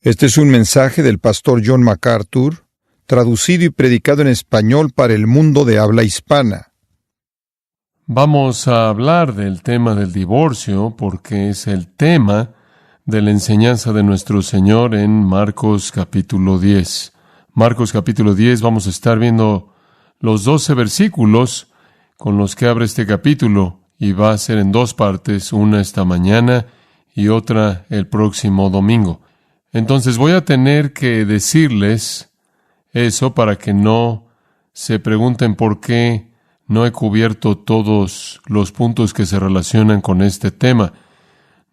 Este es un mensaje del pastor John MacArthur, traducido y predicado en español para el mundo de habla hispana. Vamos a hablar del tema del divorcio porque es el tema de la enseñanza de nuestro Señor en Marcos capítulo 10. Marcos capítulo 10, vamos a estar viendo los 12 versículos con los que abre este capítulo y va a ser en dos partes, una esta mañana y otra el próximo domingo. Entonces voy a tener que decirles eso para que no se pregunten por qué no he cubierto todos los puntos que se relacionan con este tema.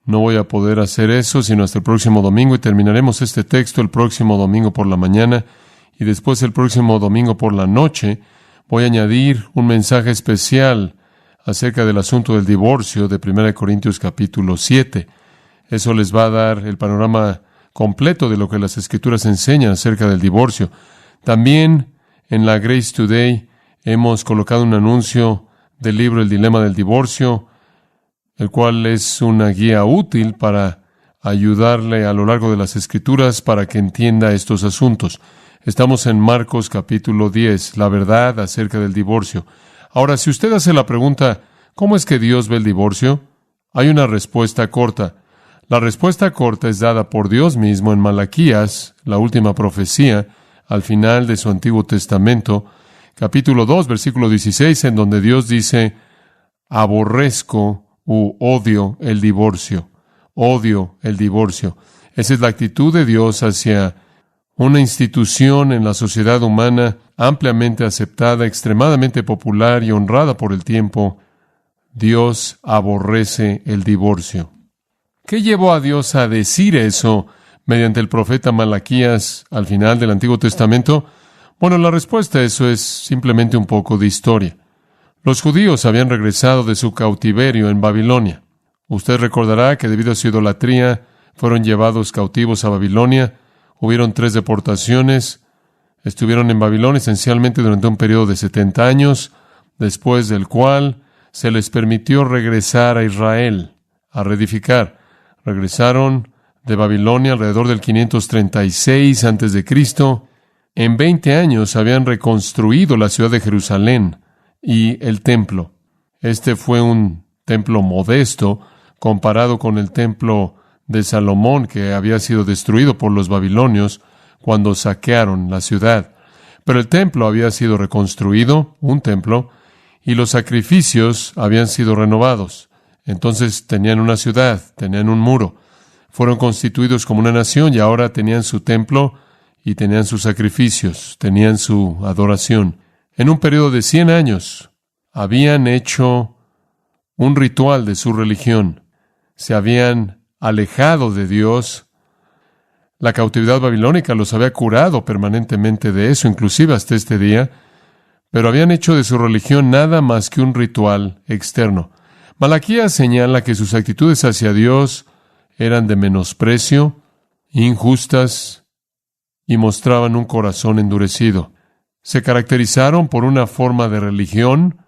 No voy a poder hacer eso sino hasta el próximo domingo y terminaremos este texto el próximo domingo por la mañana y después el próximo domingo por la noche voy a añadir un mensaje especial acerca del asunto del divorcio de 1 Corintios capítulo 7. Eso les va a dar el panorama completo de lo que las Escrituras enseñan acerca del divorcio. También en la Grace Today hemos colocado un anuncio del libro El Dilema del Divorcio, el cual es una guía útil para ayudarle a lo largo de las Escrituras para que entienda estos asuntos. Estamos en Marcos capítulo 10, la verdad acerca del divorcio. Ahora, si usted hace la pregunta, ¿cómo es que Dios ve el divorcio? Hay una respuesta corta. La respuesta corta es dada por Dios mismo en Malaquías, la última profecía, al final de su Antiguo Testamento, capítulo 2, versículo 16, en donde Dios dice, aborrezco u odio el divorcio. Odio el divorcio. Esa es la actitud de Dios hacia una institución en la sociedad humana ampliamente aceptada, extremadamente popular y honrada por el tiempo. Dios aborrece el divorcio. ¿Qué llevó a Dios a decir eso mediante el profeta Malaquías al final del Antiguo Testamento? Bueno, la respuesta a eso es simplemente un poco de historia. Los judíos habían regresado de su cautiverio en Babilonia. Usted recordará que debido a su idolatría fueron llevados cautivos a Babilonia. Hubieron 3 deportaciones. Estuvieron en Babilonia esencialmente durante un periodo de 70 años, después del cual se les permitió regresar a Israel, a reedificar. Regresaron de Babilonia alrededor del 536 a.C. En 20 años habían reconstruido la ciudad de Jerusalén y el templo. Este fue un templo modesto comparado con el templo de Salomón que había sido destruido por los babilonios cuando saquearon la ciudad. Pero el templo había sido reconstruido, un templo, y los sacrificios habían sido renovados. Entonces tenían una ciudad, tenían un muro. Fueron constituidos como una nación y ahora tenían su templo y tenían sus sacrificios, tenían su adoración. En un periodo de 100 años habían hecho un ritual de su religión. Se habían alejado de Dios. La cautividad babilónica los había curado permanentemente de eso, inclusive hasta este día, pero habían hecho de su religión nada más que un ritual externo. Malaquías señala que sus actitudes hacia Dios eran de menosprecio, injustas y mostraban un corazón endurecido. Se caracterizaron por una forma de religión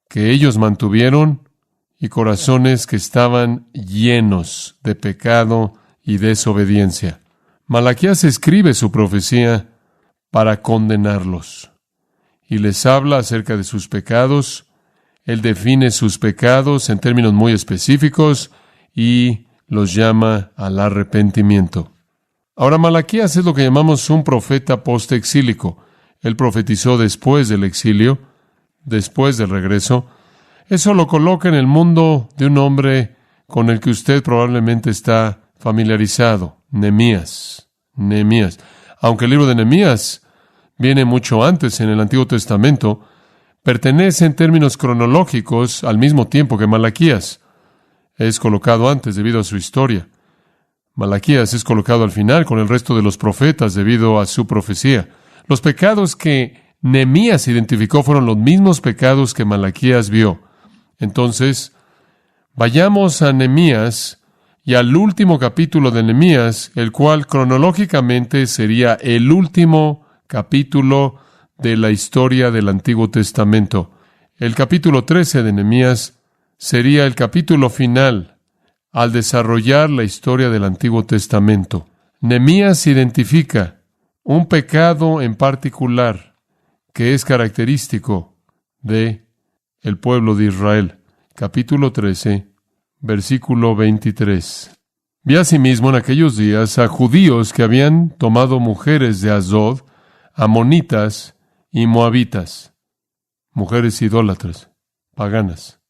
que ellos mantuvieron y corazones que estaban llenos de pecado y desobediencia. Malaquías escribe su profecía para condenarlos y les habla acerca de sus pecados. Él define sus pecados en términos muy específicos y los llama al arrepentimiento. Ahora, Malaquías es lo que llamamos un profeta postexílico. Él profetizó después del exilio, después del regreso. Eso lo coloca en el mundo de un hombre con el que usted probablemente está familiarizado, Nehemías. Aunque el libro de Nehemías viene mucho antes en el Antiguo Testamento, pertenece en términos cronológicos al mismo tiempo que Malaquías. Es colocado antes debido a su historia. Malaquías es colocado al final con el resto de los profetas debido a su profecía. Los pecados que Nehemías identificó fueron los mismos pecados que Malaquías vio. Entonces, vayamos a Nehemías y al último capítulo de Nehemías, el cual cronológicamente sería el último capítulo de la historia del Antiguo Testamento. El capítulo 13 de Nehemías sería el capítulo final al desarrollar la historia del Antiguo Testamento. Nehemías identifica un pecado en particular que es característico de el pueblo de Israel. Capítulo 13, versículo 23. Vi asimismo en aquellos días a judíos que habían tomado mujeres de Asdod, amonitas y moabitas, mujeres idólatras, paganas.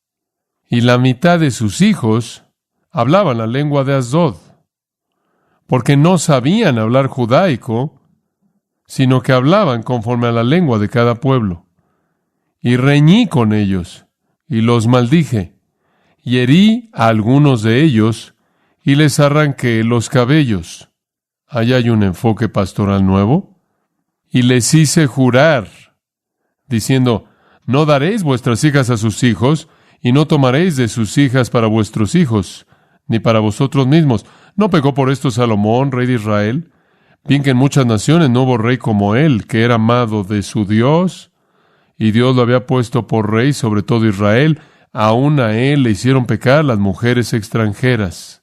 Y la mitad de sus hijos hablaban la lengua de Asdod, porque no sabían hablar judaico, sino que hablaban conforme a la lengua de cada pueblo. Y reñí con ellos, y los maldije, y herí a algunos de ellos, y les arranqué los cabellos. Allá hay un enfoque pastoral nuevo. Y les hice jurar, diciendo, no daréis vuestras hijas a sus hijos, y no tomaréis de sus hijas para vuestros hijos, ni para vosotros mismos. ¿No pecó por esto Salomón, rey de Israel? Bien que en muchas naciones no hubo rey como él, que era amado de su Dios, y Dios lo había puesto por rey sobre todo Israel. Aún a él le hicieron pecar las mujeres extranjeras.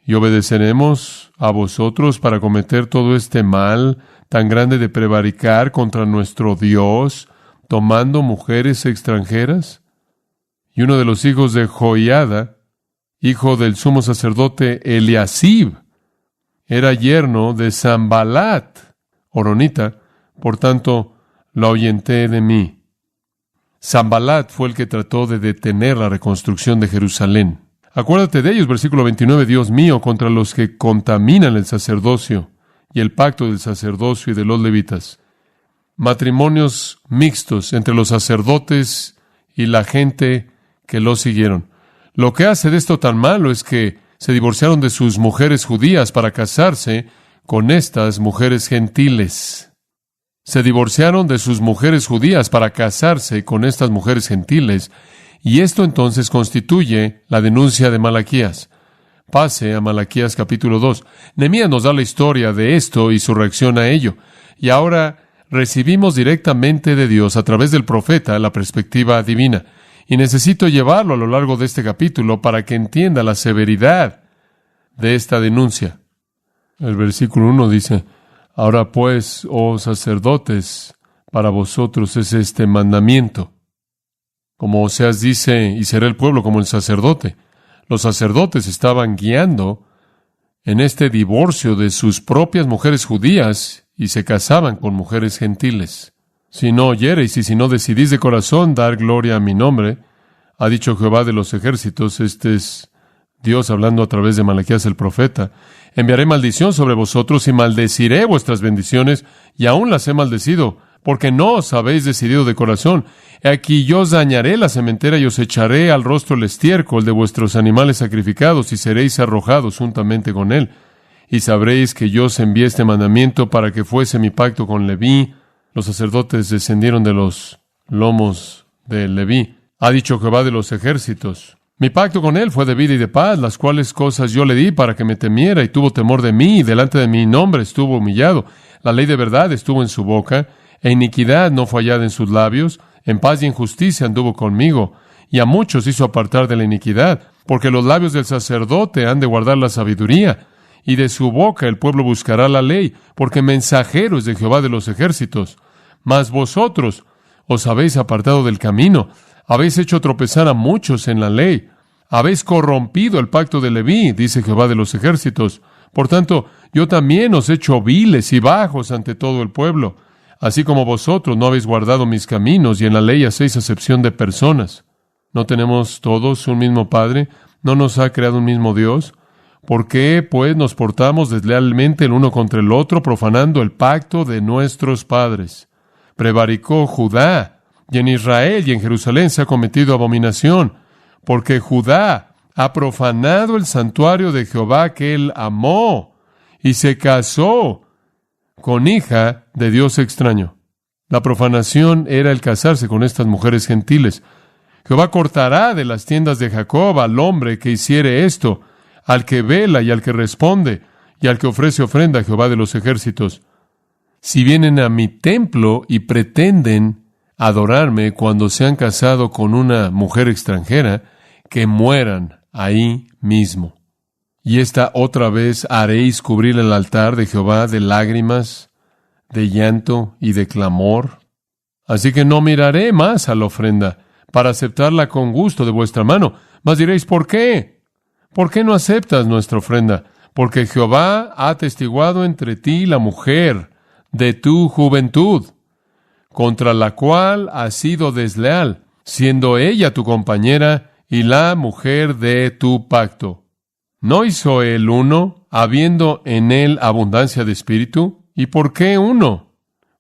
¿Y obedeceremos a vosotros para cometer todo este mal tan grande de prevaricar contra nuestro Dios, tomando mujeres extranjeras? Y uno de los hijos de Joiada, hijo del sumo sacerdote Eliasib, era yerno de Sanbalat, horonita, por tanto, lo ahuyenté de mí. Sanbalat fue el que trató de detener la reconstrucción de Jerusalén. Acuérdate de ellos, versículo 29, Dios mío, contra los que contaminan el sacerdocio y el pacto del sacerdocio y de los levitas. Matrimonios mixtos entre los sacerdotes y la gente que los siguieron. Lo que hace de esto tan malo es que se divorciaron de sus mujeres judías para casarse con estas mujeres gentiles. Se divorciaron de sus mujeres judías para casarse con estas mujeres gentiles, y esto entonces constituye la denuncia de Malaquías. Pase a Malaquías capítulo 2. Nehemías nos da la historia de esto y su reacción a ello. Y ahora recibimos directamente de Dios a través del profeta la perspectiva divina. Y necesito llevarlo a lo largo de este capítulo para que entienda la severidad de esta denuncia. El versículo 1 dice, ahora pues, oh sacerdotes, para vosotros es este mandamiento. Como Oseas dice, y será el pueblo como el sacerdote. Los sacerdotes estaban guiando en este divorcio de sus propias mujeres judías y se casaban con mujeres gentiles. Si no oyereis y si no decidís de corazón dar gloria a mi nombre, ha dicho Jehová de los ejércitos, este es Dios hablando a través de Malaquías el profeta, enviaré maldición sobre vosotros y maldeciré vuestras bendiciones, y aún las he maldecido, porque no os habéis decidido de corazón. He aquí yo os dañaré la sementera y os echaré al rostro el estiércol de vuestros animales sacrificados, y seréis arrojados juntamente con él. Y sabréis que yo os envié este mandamiento para que fuese mi pacto con Leví. Los sacerdotes descendieron de los lomos de Leví. Ha dicho Jehová de los ejércitos. Mi pacto con él fue de vida y de paz, las cuales cosas yo le di para que me temiera, y tuvo temor de mí, y delante de mi nombre estuvo humillado. La ley de verdad estuvo en su boca, e iniquidad no fue hallada en sus labios. En paz y en justicia anduvo conmigo, y a muchos hizo apartar de la iniquidad, porque los labios del sacerdote han de guardar la sabiduría, y de su boca el pueblo buscará la ley, porque mensajero es de Jehová de los ejércitos. Mas vosotros os habéis apartado del camino, habéis hecho tropezar a muchos en la ley, habéis corrompido el pacto de Leví, dice Jehová de los ejércitos. Por tanto, yo también os he hecho viles y bajos ante todo el pueblo, así como vosotros no habéis guardado mis caminos, y en la ley hacéis acepción de personas. ¿No tenemos todos un mismo Padre? ¿No nos ha creado un mismo Dios? ¿Por qué, pues, nos portamos deslealmente el uno contra el otro, profanando el pacto de nuestros padres? Prevaricó Judá, y en Israel y en Jerusalén se ha cometido abominación, porque Judá ha profanado el santuario de Jehová que él amó, y se casó con hija de Dios extraño. La profanación era el casarse con estas mujeres gentiles. Jehová cortará de las tiendas de Jacob al hombre que hiciere esto, al que vela y al que responde, y al que ofrece ofrenda a Jehová de los ejércitos. Si vienen a mi templo y pretenden adorarme cuando se han casado con una mujer extranjera, que mueran ahí mismo. Y esta otra vez haréis cubrir el altar de Jehová de lágrimas, de llanto y de clamor. Así que no miraré más a la ofrenda para aceptarla con gusto de vuestra mano. Mas diréis, ¿por qué? ¿Por qué no aceptas nuestra ofrenda? Porque Jehová ha atestiguado entre ti la mujer de tu juventud, contra la cual has sido desleal, siendo ella tu compañera y la mujer de tu pacto. ¿No hizo él uno, habiendo en él abundancia de espíritu? ¿Y por qué uno?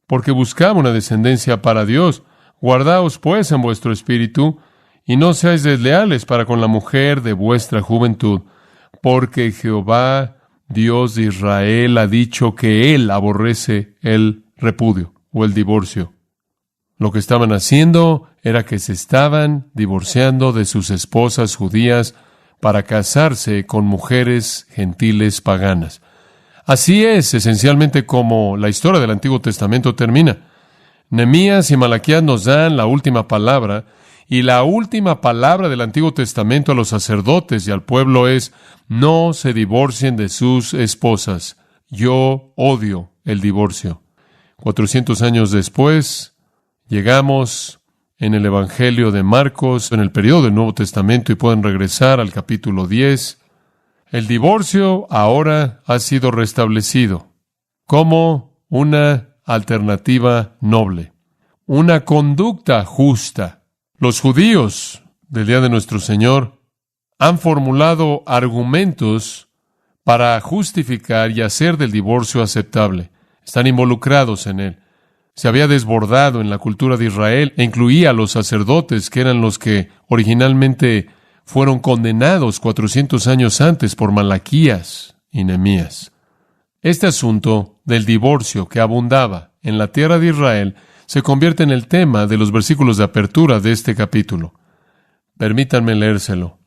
Porque buscaba una descendencia para Dios. Guardaos pues en vuestro espíritu, y no seáis desleales para con la mujer de vuestra juventud, porque Jehová, Dios de Israel, ha dicho que él aborrece el repudio o el divorcio. Lo que estaban haciendo era que se estaban divorciando de sus esposas judías para casarse con mujeres gentiles paganas. Así es esencialmente como la historia del Antiguo Testamento termina. Nehemías y Malaquías nos dan la última palabra, y la última palabra del Antiguo Testamento a los sacerdotes y al pueblo es: no se divorcien de sus esposas. Yo odio el divorcio. 400 años después, llegamos en el Evangelio de Marcos, en el periodo del Nuevo Testamento, y pueden regresar al capítulo 10. El divorcio ahora ha sido restablecido como una alternativa noble, una conducta justa. Los judíos del día de nuestro Señor han formulado argumentos para justificar y hacer del divorcio aceptable. Están involucrados en él. Se había desbordado en la cultura de Israel e incluía a los sacerdotes, que eran los que originalmente fueron condenados 400 años antes por Malaquías y Nehemías. Este asunto del divorcio que abundaba en la tierra de Israel se convierte en el tema de los versículos de apertura de este capítulo. Permítanme leérselo.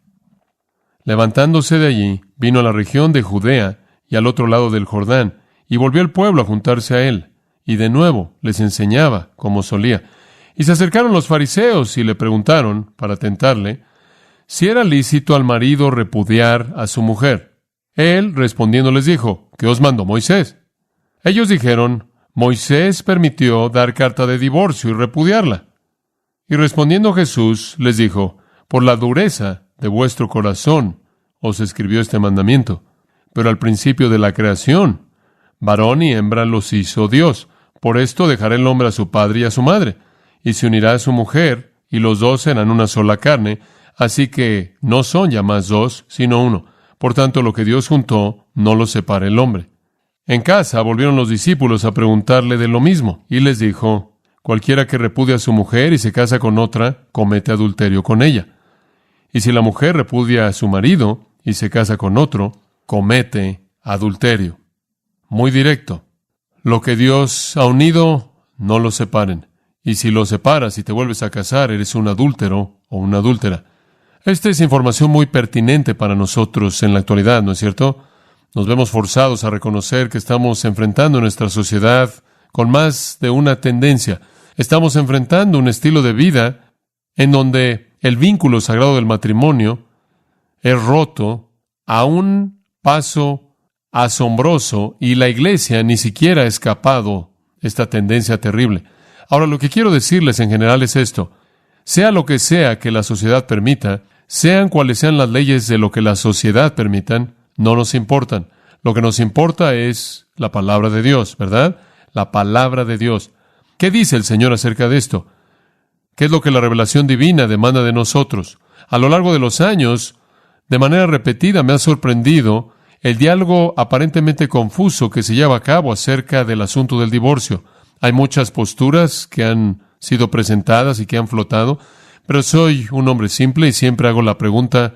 Levantándose de allí, vino a la región de Judea y al otro lado del Jordán, y volvió el pueblo a juntarse a él. Y de nuevo les enseñaba como solía. Y se acercaron los fariseos y le preguntaron, para tentarle, si era lícito al marido repudiar a su mujer. Él, respondiendo, les dijo, ¿qué os mandó Moisés? Ellos dijeron, Moisés permitió dar carta de divorcio y repudiarla. Y respondiendo Jesús, les dijo, por la dureza de vuestro corazón os escribió este mandamiento. Pero al principio de la creación, varón y hembra los hizo Dios. Por esto dejará el hombre a su padre y a su madre, y se unirá a su mujer, y los dos serán una sola carne, así que no son ya más dos, sino uno. Por tanto, lo que Dios juntó, no lo separe el hombre. En casa volvieron los discípulos a preguntarle de lo mismo, y les dijo, cualquiera que repudia a su mujer y se casa con otra, comete adulterio con ella. Y si la mujer repudia a su marido y se casa con otro, comete adulterio. Muy directo. Lo que Dios ha unido, no lo separen. Y si lo separas y te vuelves a casar, eres un adúltero o una adúltera. Esta es información muy pertinente para nosotros en la actualidad, ¿no es cierto? Nos vemos forzados a reconocer que estamos enfrentando nuestra sociedad con más de una tendencia. Estamos enfrentando un estilo de vida en donde el vínculo sagrado del matrimonio es roto a un paso asombroso, y la iglesia ni siquiera ha escapado esta tendencia terrible. Ahora, lo que quiero decirles en general es esto. Sea lo que sea que la sociedad permita, sean cuales sean las leyes de lo que la sociedad permitan, no nos importan. Lo que nos importa es la palabra de Dios, ¿verdad? La palabra de Dios. ¿Qué dice el Señor acerca de esto? ¿Qué es lo que la revelación divina demanda de nosotros? A lo largo de los años, de manera repetida, me ha sorprendido el diálogo aparentemente confuso que se lleva a cabo acerca del asunto del divorcio. Hay muchas posturas que han sido presentadas y que han flotado, pero soy un hombre simple y siempre hago la pregunta,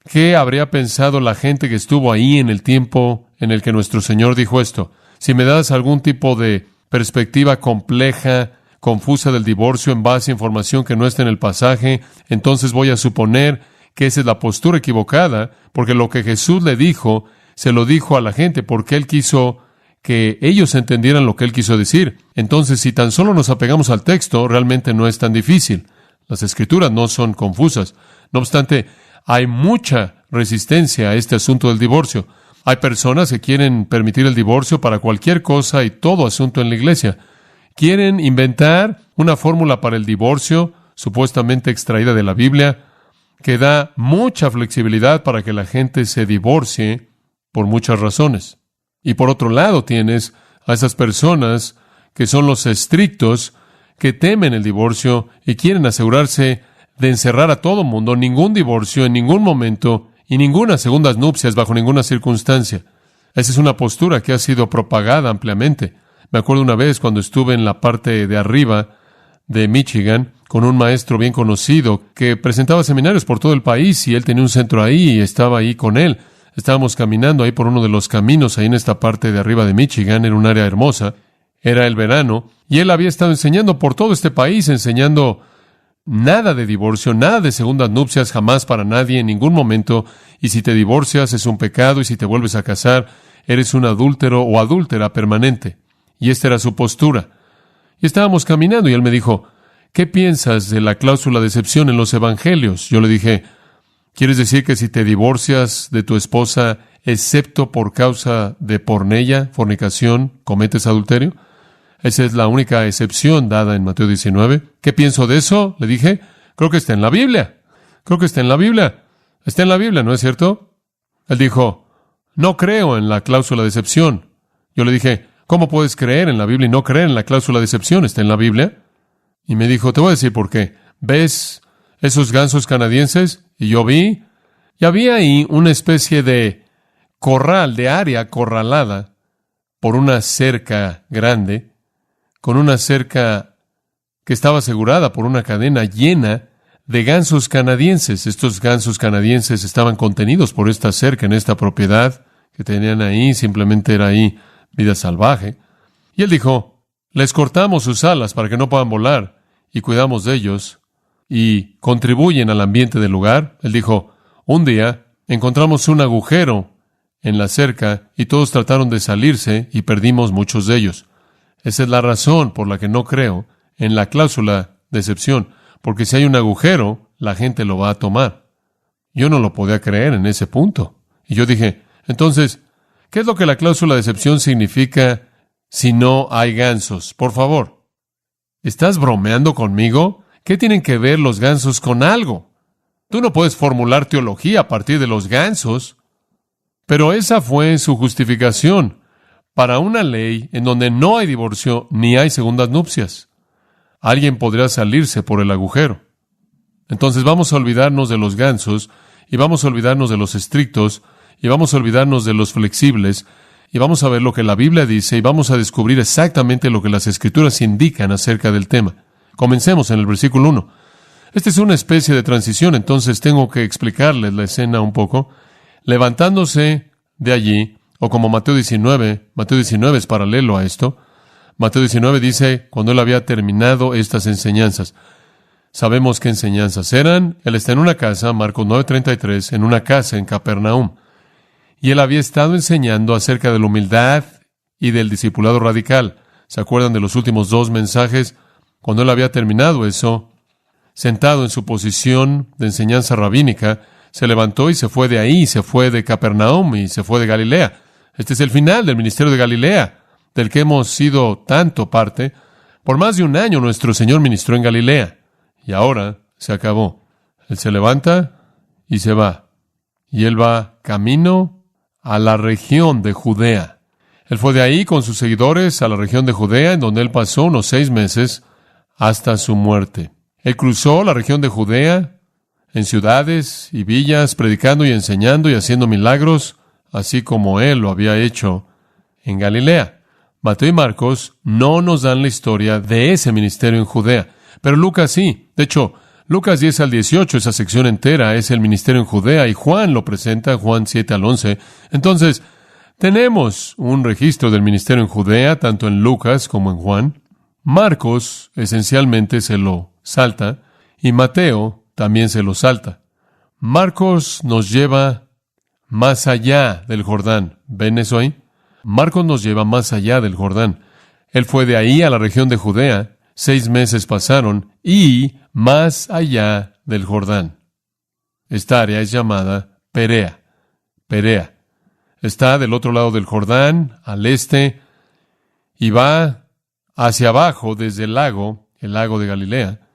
¿qué habría pensado la gente que estuvo ahí en el tiempo en el que nuestro Señor dijo esto? Si me das algún tipo de perspectiva compleja, confusa del divorcio en base a información que no está en el pasaje, entonces voy a suponer que esa es la postura equivocada, porque lo que Jesús le dijo, se lo dijo a la gente, porque Él quiso que ellos entendieran lo que Él quiso decir. Entonces, si tan solo nos apegamos al texto, realmente no es tan difícil. Las Escrituras no son confusas. No obstante, hay mucha resistencia a este asunto del divorcio. Hay personas que quieren permitir el divorcio para cualquier cosa y todo asunto en la iglesia. Quieren inventar una fórmula para el divorcio, supuestamente extraída de la Biblia, que da mucha flexibilidad para que la gente se divorcie por muchas razones. Y por otro lado tienes a esas personas que son los estrictos, que temen el divorcio y quieren asegurarse de encerrar a todo mundo, ningún divorcio en ningún momento y ninguna segundas nupcias bajo ninguna circunstancia. Esa es una postura que ha sido propagada ampliamente. Me acuerdo una vez cuando estuve en la parte de arriba de Michigan con un maestro bien conocido que presentaba seminarios por todo el país y él tenía un centro ahí y estaba ahí con él. Estábamos caminando ahí por uno de los caminos ahí en esta parte de arriba de Michigan, era un área hermosa, era el verano, y él había estado enseñando por todo este país, enseñando nada de divorcio, nada de segundas nupcias, jamás para nadie, en ningún momento, y si te divorcias es un pecado, y si te vuelves a casar, eres un adúltero o adúltera permanente. Y esta era su postura. Y estábamos caminando y él me dijo, ¿qué piensas de la cláusula de excepción en los evangelios? Yo le dije, ¿quieres decir que si te divorcias de tu esposa, excepto por causa de porneia, fornicación, cometes adulterio? Esa es la única excepción dada en Mateo 19. ¿Qué pienso de eso? Le dije, creo que está en la Biblia. Creo que está en la Biblia. Está en la Biblia, ¿no es cierto? Él dijo, no creo en la cláusula de excepción. Yo le dije, ¿cómo puedes creer en la Biblia y no creer en la cláusula de excepción? ¿Está en la Biblia? Y me dijo, te voy a decir por qué. ¿Ves esos gansos canadienses? Y yo vi, y había ahí una especie de corral, de área acorralada por una cerca grande, con una cerca que estaba asegurada por una cadena llena de gansos canadienses. Estos gansos canadienses estaban contenidos por esta cerca en esta propiedad que tenían ahí, simplemente era ahí vida salvaje. Y él dijo, les cortamos sus alas para que no puedan volar y cuidamos de ellos y contribuyen al ambiente del lugar. Él dijo, un día encontramos un agujero en la cerca y todos trataron de salirse y perdimos muchos de ellos. Esa es la razón por la que no creo en la cláusula de excepción, porque si hay un agujero, la gente lo va a tomar. Yo no lo podía creer en ese punto. Y yo dije, entonces, ¿qué es lo que la cláusula de excepción significa si no hay gansos? Por favor, ¿estás bromeando conmigo? ¿Qué tienen que ver los gansos con algo? Tú no puedes formular teología a partir de los gansos. Pero esa fue su justificación para una ley en donde no hay divorcio ni hay segundas nupcias. Alguien podría salirse por el agujero. Entonces vamos a olvidarnos de los gansos, y vamos a olvidarnos de los estrictos, y vamos a olvidarnos de los flexibles, y vamos a ver lo que la Biblia dice, y vamos a descubrir exactamente lo que las Escrituras indican acerca del tema. Comencemos en el versículo 1. Esta es una especie de transición, entonces tengo que explicarles la escena un poco. Levantándose de allí, o como Mateo 19 es paralelo a esto. Mateo 19 dice, cuando él había terminado estas enseñanzas. Sabemos qué enseñanzas eran. Él está en una casa, Marcos 9:33, en una casa en Capernaum. Y él había estado enseñando acerca de la humildad y del discipulado radical. ¿Se acuerdan de los últimos dos mensajes? Cuando él había terminado eso, sentado en su posición de enseñanza rabínica, se levantó y se fue de ahí, se fue de Capernaum y se fue de Galilea. Este es el final del ministerio de Galilea, del que hemos sido tanto parte. Por más de un año nuestro Señor ministró en Galilea, y ahora se acabó. Él se levanta y se va, y él va camino a la región de Judea. Él fue de ahí con sus seguidores a la región de Judea, en donde él pasó unos 6 meses hasta su muerte. Él cruzó la región de Judea en ciudades y villas, predicando y enseñando y haciendo milagros, así como él lo había hecho en Galilea. Mateo y Marcos no nos dan la historia de ese ministerio en Judea, pero Lucas sí. De hecho, Lucas 10 al 18, esa sección entera es el ministerio en Judea, y Juan lo presenta, Juan 7 al 11. Entonces, tenemos un registro del ministerio en Judea, tanto en Lucas como en Juan. Marcos esencialmente se lo salta, y Mateo también se lo salta. Marcos nos lleva más allá del Jordán. ¿Ven eso ahí? Marcos nos lleva más allá del Jordán. Él fue de ahí a la región de Judea, 6 meses pasaron, y más allá del Jordán. Esta área es llamada Perea. Perea. Está del otro lado del Jordán, al este, y va hacia abajo desde el lago de Galilea,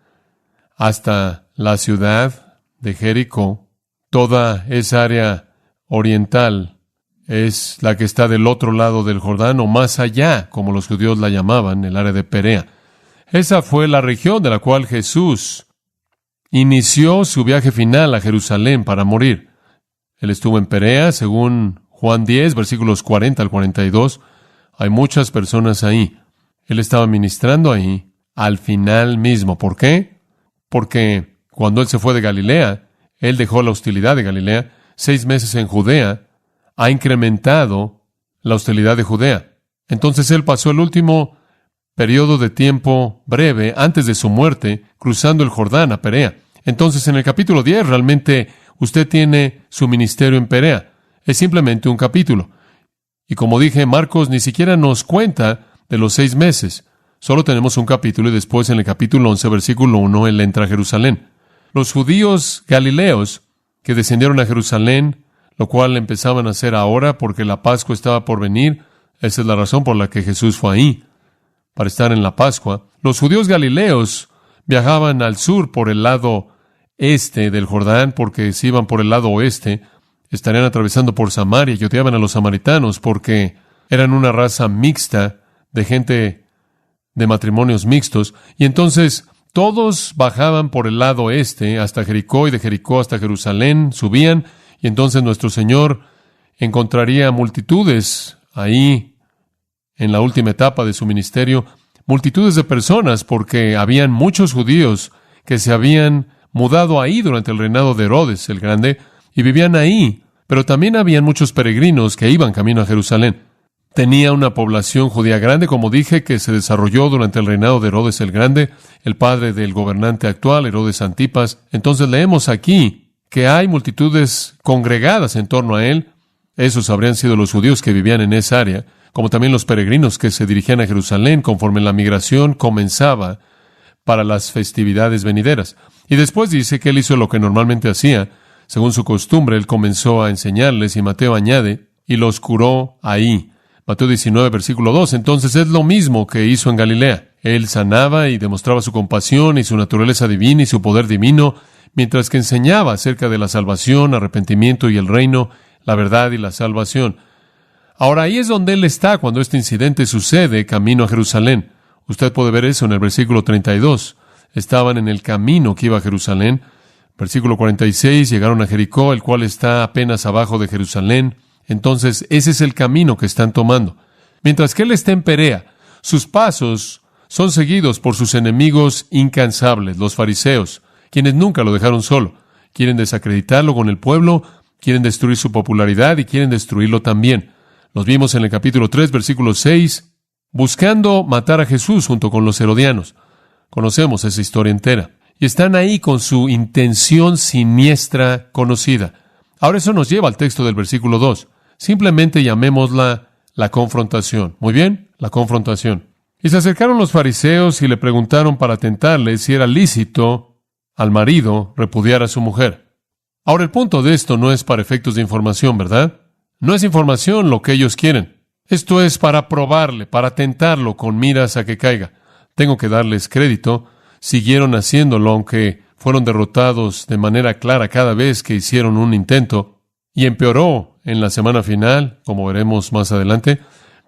hasta la ciudad de Jericó. Toda esa área oriental es la que está del otro lado del Jordán, o más allá, como los judíos la llamaban, el área de Perea. Esa fue la región de la cual Jesús inició su viaje final a Jerusalén para morir. Él estuvo en Perea, según Juan 10, versículos 40 al 42. Hay muchas personas ahí. Él estaba ministrando ahí al final mismo. ¿Por qué? Porque cuando Él se fue de Galilea, Él dejó la hostilidad de Galilea. 6 meses en Judea ha incrementado la hostilidad de Judea. Entonces Él pasó el último periodo de tiempo breve antes de su muerte cruzando el Jordán a Perea. Entonces en el capítulo 10 realmente usted tiene su ministerio en Perea. Es simplemente un capítulo. Y como dije, Marcos ni siquiera nos cuenta de los 6 meses. Solo tenemos un capítulo y después en el capítulo 11, versículo 1, Él entra a Jerusalén. Los judíos galileos que descendieron a Jerusalén, lo cual empezaban a hacer ahora porque la Pascua estaba por venir, esa es la razón por la que Jesús fue ahí, para estar en la Pascua. Los judíos galileos viajaban al sur por el lado este del Jordán, porque si iban por el lado oeste, estarían atravesando por Samaria y odiaban a los samaritanos porque eran una raza mixta de gente de matrimonios mixtos, y entonces todos bajaban por el lado este hasta Jericó, y de Jericó hasta Jerusalén subían, y entonces nuestro Señor encontraría multitudes ahí en la última etapa de su ministerio, multitudes de personas, porque habían muchos judíos que se habían mudado ahí durante el reinado de Herodes el Grande, y vivían ahí, pero también habían muchos peregrinos que iban camino a Jerusalén. Tenía una población judía grande, como dije, que se desarrolló durante el reinado de Herodes el Grande, el padre del gobernante actual, Herodes Antipas. Entonces leemos aquí que hay multitudes congregadas en torno a él. Esos habrían sido los judíos que vivían en esa área, como también los peregrinos que se dirigían a Jerusalén conforme la migración comenzaba para las festividades venideras. Y después dice que él hizo lo que normalmente hacía. Según su costumbre, él comenzó a enseñarles, y Mateo añade, y los curó ahí. Mateo 19, versículo 2. Entonces es lo mismo que hizo en Galilea. Él sanaba y demostraba su compasión y su naturaleza divina y su poder divino, mientras que enseñaba acerca de la salvación, arrepentimiento y el reino, la verdad y la salvación. Ahora ahí es donde él está cuando este incidente sucede camino a Jerusalén. Usted puede ver eso en el versículo 32. Estaban en el camino que iba a Jerusalén. Versículo 46, llegaron a Jericó, el cual está apenas abajo de Jerusalén. Entonces, ese es el camino que están tomando. Mientras que él está en Perea, sus pasos son seguidos por sus enemigos incansables, los fariseos, quienes nunca lo dejaron solo. Quieren desacreditarlo con el pueblo, quieren destruir su popularidad y quieren destruirlo también. Los vimos en el capítulo 3, versículo 6, buscando matar a Jesús junto con los herodianos. Conocemos esa historia entera. Y están ahí con su intención siniestra conocida. Ahora eso nos lleva al texto del versículo 2. Simplemente llamémosla la confrontación. Muy bien, la confrontación. Y se acercaron los fariseos y le preguntaron para tentarle si era lícito al marido repudiar a su mujer. Ahora el punto de esto no es para efectos de información, ¿verdad? No es información lo que ellos quieren. Esto es para probarle, para tentarlo con miras a que caiga. Tengo que darles crédito. Siguieron haciéndolo, aunque fueron derrotados de manera clara cada vez que hicieron un intento, y empeoró en la semana final, como veremos más adelante,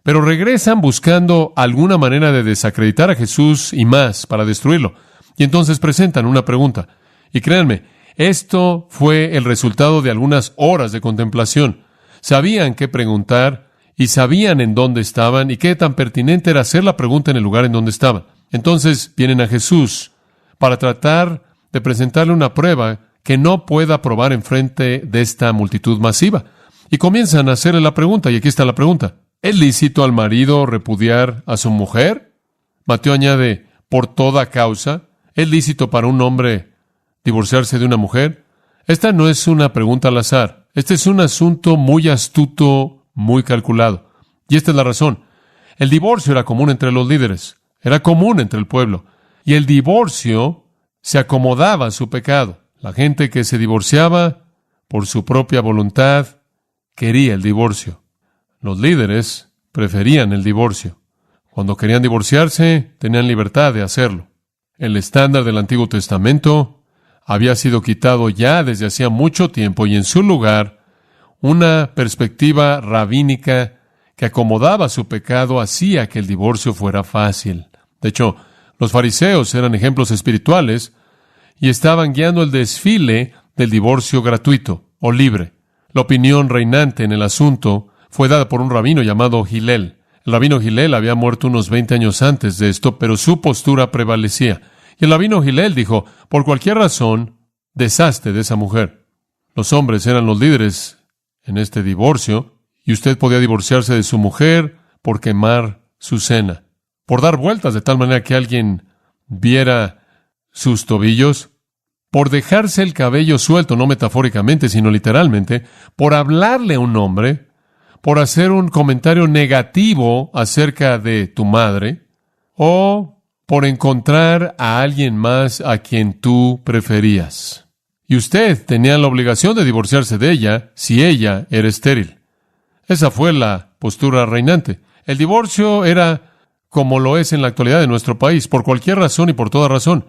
pero regresan buscando alguna manera de desacreditar a Jesús y más para destruirlo. Y entonces presentan una pregunta. Y créanme, esto fue el resultado de algunas horas de contemplación. Sabían qué preguntar y sabían en dónde estaban y qué tan pertinente era hacer la pregunta en el lugar en donde estaban. Entonces vienen a Jesús para tratar de presentarle una prueba que no pueda probar en frente de esta multitud masiva. Y comienzan a hacerle la pregunta, y aquí está la pregunta. ¿Es lícito al marido repudiar a su mujer? Mateo añade, por toda causa. ¿Es lícito para un hombre divorciarse de una mujer? Esta no es una pregunta al azar. Este es un asunto muy astuto, muy calculado. Y esta es la razón. El divorcio era común entre los líderes. Era común entre el pueblo. Y el divorcio se acomodaba a su pecado. La gente que se divorciaba por su propia voluntad, quería el divorcio. Los líderes preferían el divorcio. Cuando querían divorciarse, tenían libertad de hacerlo. El estándar del Antiguo Testamento había sido quitado ya desde hacía mucho tiempo y en su lugar, una perspectiva rabínica que acomodaba su pecado hacía que el divorcio fuera fácil. De hecho, los fariseos eran ejemplos espirituales y estaban guiando el desfile del divorcio gratuito o libre. La opinión reinante en el asunto fue dada por un rabino llamado Hillel. El rabino Hillel había muerto unos 20 años antes de esto, pero su postura prevalecía. Y el rabino Hillel dijo, por cualquier razón, deshazte de esa mujer. Los hombres eran los líderes en este divorcio, y usted podía divorciarse de su mujer por quemar su cena, por dar vueltas de tal manera que alguien viera sus tobillos, por dejarse el cabello suelto, no metafóricamente, sino literalmente, por hablarle a un hombre, por hacer un comentario negativo acerca de tu madre, o por encontrar a alguien más a quien tú preferías. Y usted tenía la obligación de divorciarse de ella si ella era estéril. Esa fue la postura reinante. El divorcio era como lo es en la actualidad de nuestro país, por cualquier razón y por toda razón.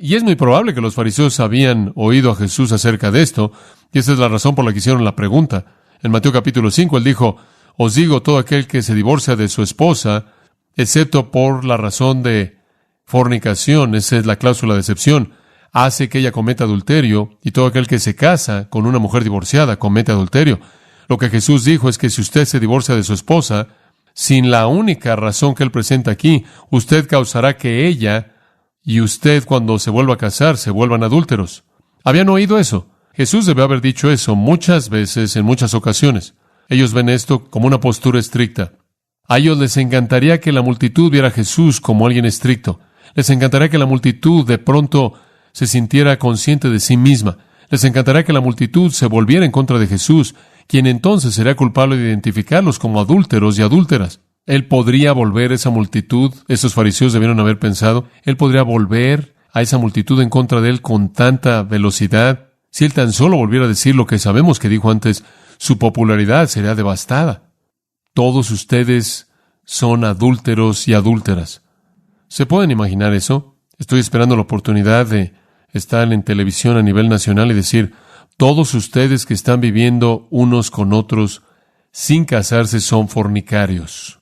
Y es muy probable que los fariseos habían oído a Jesús acerca de esto, y esa es la razón por la que hicieron la pregunta. En Mateo capítulo 5, él dijo, os digo, todo aquel que se divorcia de su esposa, excepto por la razón de fornicación, esa es la cláusula de excepción, hace que ella cometa adulterio, y todo aquel que se casa con una mujer divorciada comete adulterio. Lo que Jesús dijo es que si usted se divorcia de su esposa, sin la única razón que él presenta aquí, usted causará que ella y usted, cuando se vuelva a casar, se vuelvan adúlteros. ¿Habían oído eso? Jesús debe haber dicho eso muchas veces, en muchas ocasiones. Ellos ven esto como una postura estricta. A ellos les encantaría que la multitud viera a Jesús como alguien estricto. Les encantaría que la multitud de pronto se sintiera consciente de sí misma. Les encantaría que la multitud se volviera en contra de Jesús, quien entonces sería culpable de identificarlos como adúlteros y adúlteras. Él podría volver a esa multitud, esos fariseos debieron haber pensado, él podría volver a esa multitud en contra de él con tanta velocidad. Si él tan solo volviera a decir lo que sabemos que dijo antes, su popularidad sería devastada. Todos ustedes son adúlteros y adúlteras. ¿Se pueden imaginar eso? Estoy esperando la oportunidad de estar en televisión a nivel nacional y decir, todos ustedes que están viviendo unos con otros sin casarse son fornicarios.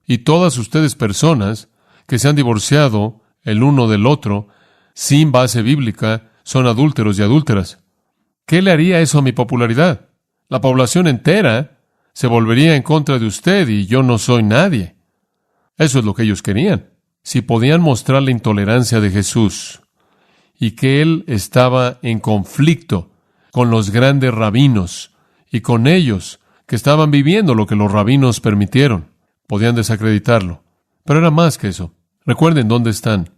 Y todas ustedes personas que se han divorciado el uno del otro sin base bíblica son adúlteros y adúlteras. ¿Qué le haría eso a mi popularidad? La población entera se volvería en contra de usted y yo no soy nadie. Eso es lo que ellos querían. Si podían mostrar la intolerancia de Jesús y que él estaba en conflicto con los grandes rabinos y con ellos que estaban viviendo lo que los rabinos permitieron, podían desacreditarlo. Pero era más que eso. Recuerden dónde están.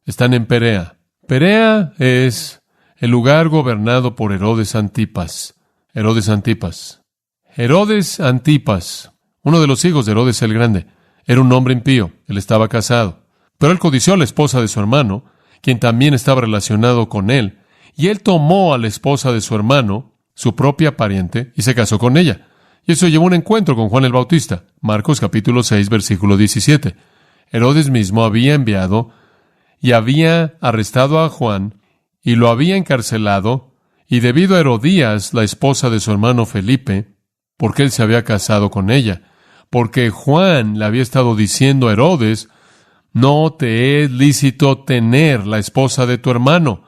Están en Perea. Perea es el lugar gobernado por Herodes Antipas. Herodes Antipas. Herodes Antipas, uno de los hijos de Herodes el Grande, era un hombre impío. Él estaba casado. Pero él codició a la esposa de su hermano, quien también estaba relacionado con él, y él tomó a la esposa de su hermano, su propia pariente, y se casó con ella. Y eso llevó a un encuentro con Juan el Bautista. Marcos capítulo 6, versículo 17. Herodes mismo había enviado y había arrestado a Juan y lo había encarcelado, y debido a Herodías, la esposa de su hermano Felipe, porque él se había casado con ella, porque Juan le había estado diciendo a Herodes, no te es lícito tener la esposa de tu hermano.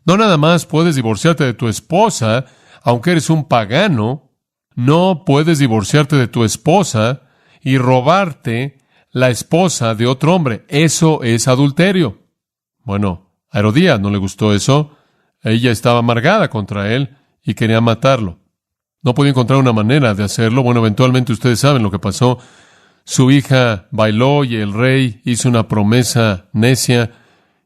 No nada más puedes divorciarte de tu esposa, aunque eres un pagano. No puedes divorciarte de tu esposa y robarte la esposa de otro hombre. Eso es adulterio. Bueno, a Herodías no le gustó eso. Ella estaba amargada contra él y quería matarlo. No podía encontrar una manera de hacerlo. Bueno, eventualmente ustedes saben lo que pasó. Su hija bailó y el rey hizo una promesa necia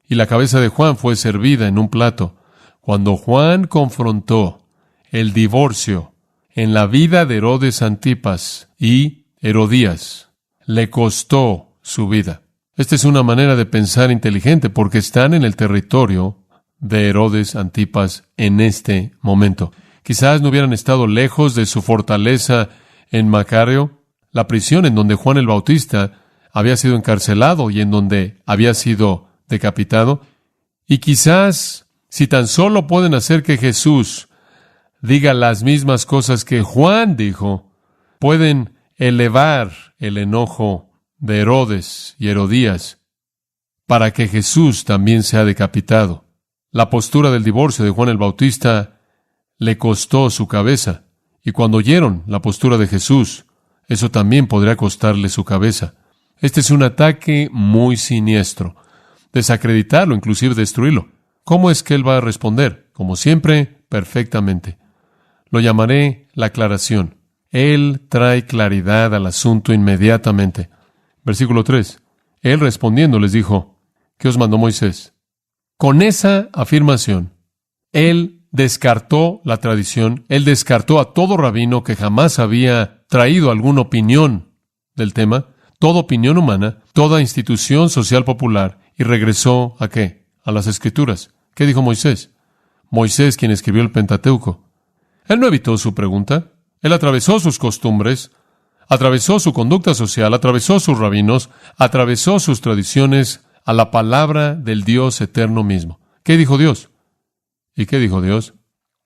y la cabeza de Juan fue servida en un plato. Cuando Juan confrontó el divorcio en la vida de Herodes Antipas y Herodías, le costó su vida. Esta es una manera de pensar inteligente porque están en el territorio de Herodes Antipas en este momento. Quizás no hubieran estado lejos de su fortaleza en Macario, la prisión en donde Juan el Bautista había sido encarcelado y en donde había sido decapitado. Y quizás, si tan solo pueden hacer que Jesús diga las mismas cosas que Juan dijo, pueden elevar el enojo de Herodes y Herodías para que Jesús también sea decapitado. La postura del divorcio de Juan el Bautista le costó su cabeza, y cuando oyeron la postura de Jesús, eso también podría costarle su cabeza. Este es un ataque muy siniestro. Desacreditarlo, inclusive destruirlo. ¿Cómo es que él va a responder? Como siempre, perfectamente. Lo llamaré la aclaración. Él trae claridad al asunto inmediatamente. Versículo 3. Él respondiendo les dijo, ¿qué os mandó Moisés? Con esa afirmación, él descartó la tradición, él descartó a todo rabino que jamás había traído alguna opinión del tema, toda opinión humana, toda institución social popular, y regresó ¿a qué? A las Escrituras. ¿Qué dijo Moisés? Moisés, quien escribió el Pentateuco. Él no evitó su pregunta. Él atravesó sus costumbres, atravesó su conducta social, atravesó sus rabinos, atravesó sus tradiciones a la palabra del Dios eterno mismo. ¿Qué dijo Dios? ¿Y qué dijo Dios?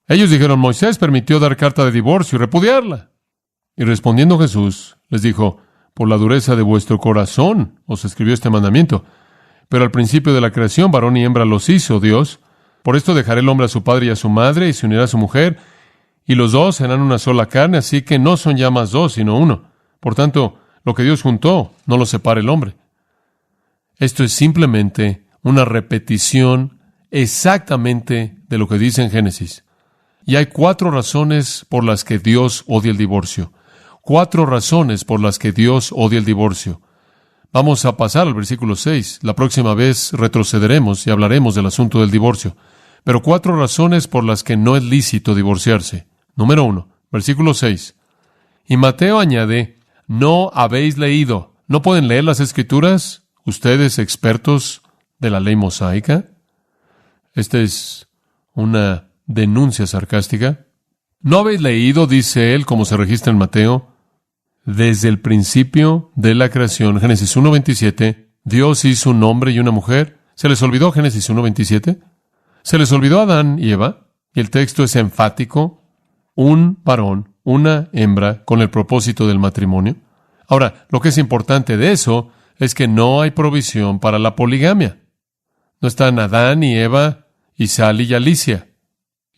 Ellos dijeron, Moisés permitió dar carta de divorcio y repudiarla. Y respondiendo Jesús, les dijo, por la dureza de vuestro corazón os escribió este mandamiento. Pero al principio de la creación, varón y hembra los hizo Dios. Por esto dejará el hombre a su padre y a su madre, y se unirá a su mujer, y los dos serán una sola carne, así que no son ya más dos, sino uno. Por tanto, lo que Dios juntó, no lo separa el hombre. Esto es simplemente una repetición exactamente de lo que dice en Génesis. Y hay 4 razones por las que Dios odia el divorcio. 4 razones por las que Dios odia el divorcio. Vamos a pasar al versículo 6. La próxima vez retrocederemos y hablaremos del asunto del divorcio. Pero 4 razones por las que no es lícito divorciarse. Número 1, versículo 6. Y Mateo añade, ¿no habéis leído? ¿No pueden leer las Escrituras? ¿Ustedes expertos de la ley mosaica? Esta es una denuncia sarcástica. ¿No habéis leído, dice él, como se registra en Mateo, desde el principio de la creación, Génesis 1:27, Dios hizo un hombre y una mujer? ¿Se les olvidó Génesis 1:27? ¿Se les olvidó Adán y Eva? Y el texto es enfático, un varón, una hembra, con el propósito del matrimonio. Ahora, lo que es importante de eso es que no hay provisión para la poligamia. No están Adán y Eva y Sally y Alicia.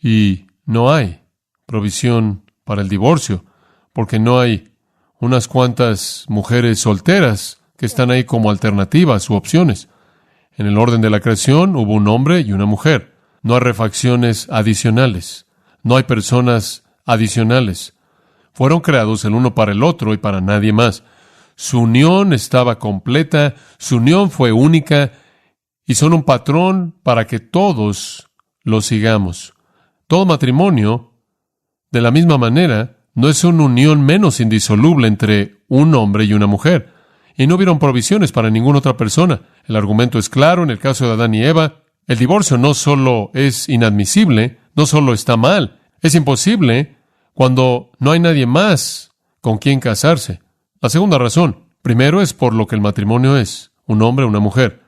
Y no hay provisión para el divorcio, porque no hay unas cuantas mujeres solteras que están ahí como alternativas u opciones. En el orden de la creación hubo un hombre y una mujer. No hay refacciones adicionales. No hay personas adicionales. Fueron creados el uno para el otro y para nadie más. Su unión estaba completa, su unión fue única y son un patrón para que todos lo sigamos. Todo matrimonio, de la misma manera, no es una unión menos indisoluble entre un hombre y una mujer. Y no hubieron provisiones para ninguna otra persona. El argumento es claro en el caso de Adán y Eva. El divorcio no solo es inadmisible, no solo está mal, es imposible cuando no hay nadie más con quien casarse. La segunda razón, primero, es por lo que el matrimonio es, un hombre y una mujer.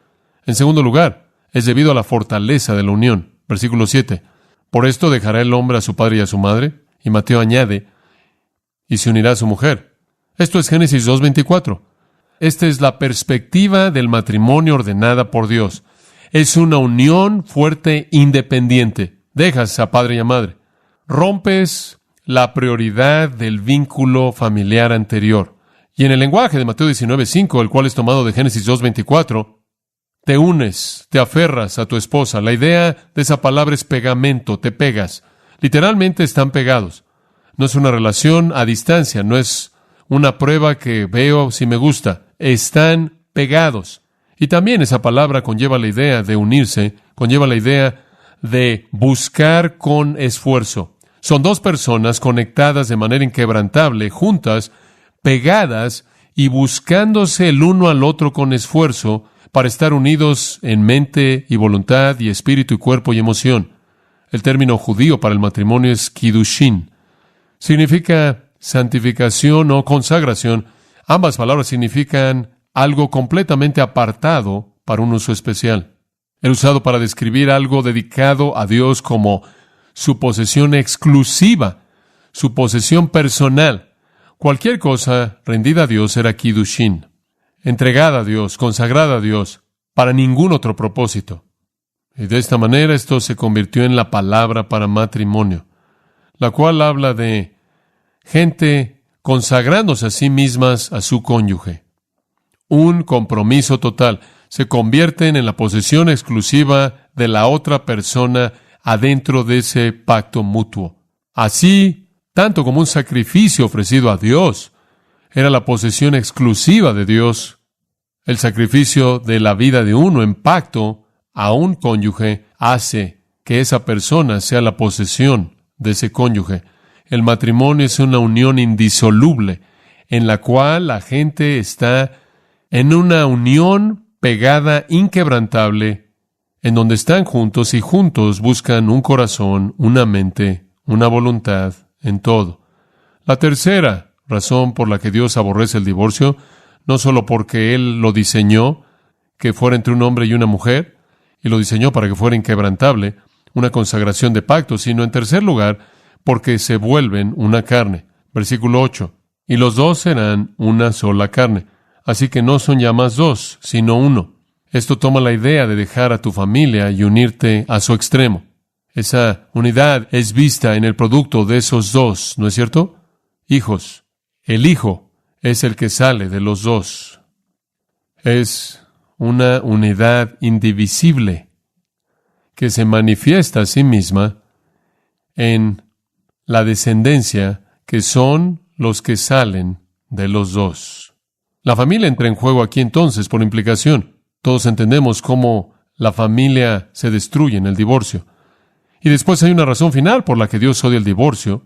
En segundo lugar, es debido a la fortaleza de la unión. Versículo 7. Por esto dejará el hombre a su padre y a su madre. Y Mateo añade, y se unirá a su mujer. Esto es Génesis 2:24. Esta es la perspectiva del matrimonio ordenada por Dios. Es una unión fuerte, independiente. Dejas a padre y a madre. Rompes la prioridad del vínculo familiar anterior. Y en el lenguaje de Mateo 19:5, el cual es tomado de Génesis 2:24, te unes, te aferras a tu esposa. La idea de esa palabra es pegamento, te pegas. Literalmente están pegados. No es una relación a distancia, no es una prueba que veo si me gusta. Están pegados. Y también esa palabra conlleva la idea de unirse, conlleva la idea de buscar con esfuerzo. Son dos personas conectadas de manera inquebrantable, juntas, pegadas y buscándose el uno al otro con esfuerzo para estar unidos en mente y voluntad y espíritu y cuerpo y emoción. El término judío para el matrimonio es kiddushin. Significa santificación o consagración. Ambas palabras significan algo completamente apartado para un uso especial. Era usado para describir algo dedicado a Dios como su posesión exclusiva, su posesión personal. Cualquier cosa rendida a Dios era kiddushin, entregada a Dios, consagrada a Dios, para ningún otro propósito. Y de esta manera esto se convirtió en la palabra para matrimonio, la cual habla de gente consagrándose a sí mismas a su cónyuge. Un compromiso total. Se convierten en la posesión exclusiva de la otra persona adentro de ese pacto mutuo. Así, tanto como un sacrificio ofrecido a Dios era la posesión exclusiva de Dios, el sacrificio de la vida de uno en pacto a un cónyuge hace que esa persona sea la posesión de ese cónyuge. El matrimonio es una unión indisoluble en la cual la gente está en una unión pegada, inquebrantable, en donde están juntos y juntos buscan un corazón, una mente, una voluntad en todo. La tercera razón por la que Dios aborrece el divorcio, no solo porque Él lo diseñó, que fuera entre un hombre y una mujer, y lo diseñó para que fuera inquebrantable, una consagración de pacto, sino en tercer lugar, porque se vuelven una carne. Versículo 8. Y los dos serán una sola carne. Así que no son ya más dos, sino uno. Esto toma la idea de dejar a tu familia y unirte a su extremo. Esa unidad es vista en el producto de esos dos, ¿no es cierto? Hijos. El hijo es el que sale de los dos. Es una unidad indivisible que se manifiesta a sí misma en la descendencia que son los que salen de los dos. La familia entra en juego aquí entonces por implicación. Todos entendemos cómo la familia se destruye en el divorcio. Y después hay una razón final por la que Dios odia el divorcio,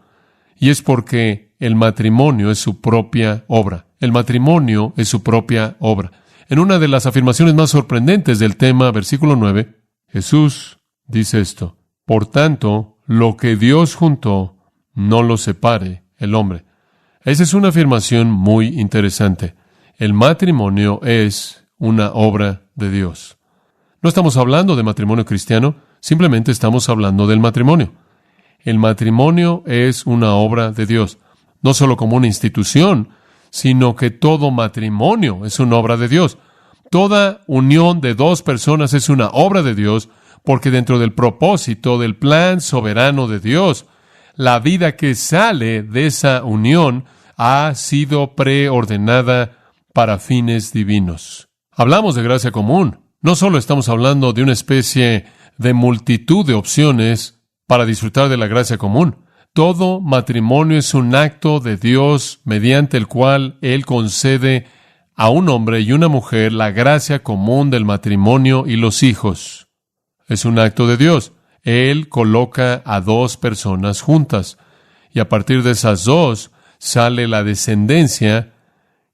y es porque el matrimonio es su propia obra. El matrimonio es su propia obra. En una de las afirmaciones más sorprendentes del tema, versículo 9, Jesús dice esto: por tanto, lo que Dios juntó, no lo separe el hombre. Esa es una afirmación muy interesante. El matrimonio es una obra de Dios. No estamos hablando de matrimonio cristiano, simplemente estamos hablando del matrimonio. El matrimonio es una obra de Dios, no solo como una institución, sino que todo matrimonio es una obra de Dios. Toda unión de dos personas es una obra de Dios, porque dentro del propósito del plan soberano de Dios, la vida que sale de esa unión ha sido preordenada para fines divinos. Hablamos de gracia común. No solo estamos hablando de una especie de multitud de opciones para disfrutar de la gracia común. Todo matrimonio es un acto de Dios mediante el cual Él concede a un hombre y una mujer la gracia común del matrimonio y los hijos. Es un acto de Dios. Él coloca a dos personas juntas, y a partir de esas dos sale la descendencia,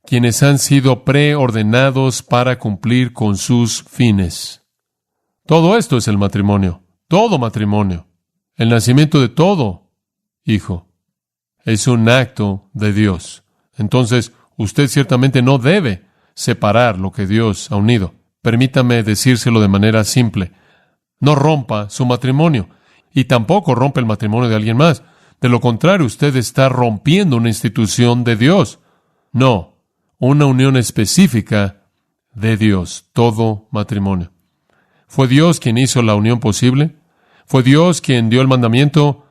quienes han sido preordenados para cumplir con sus fines. Todo esto es el matrimonio, todo matrimonio. El nacimiento de todo hijo es un acto de Dios. Entonces, usted ciertamente no debe separar lo que Dios ha unido. Permítame decírselo de manera simple. No rompa su matrimonio, y tampoco rompa el matrimonio de alguien más. De lo contrario, usted está rompiendo una institución de Dios. No, una unión específica de Dios, todo matrimonio. ¿Fue Dios quien hizo la unión posible? ¿Fue Dios quien dio el mandamiento,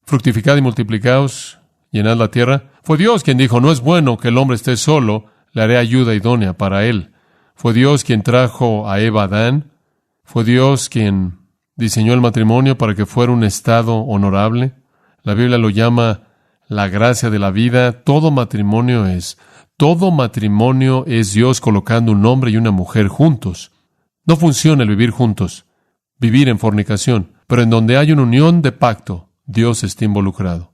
fructificad y multiplicaos, llenad la tierra? ¿Fue Dios quien dijo, no es bueno que el hombre esté solo, le haré ayuda idónea para él? ¿Fue Dios quien trajo a Eva a Adán? ¿Fue Dios quien diseñó el matrimonio para que fuera un estado honorable? La Biblia lo llama la gracia de la vida. Todo matrimonio es Dios colocando un hombre y una mujer juntos. No funciona el vivir juntos, vivir en fornicación, pero en donde hay una unión de pacto, Dios está involucrado.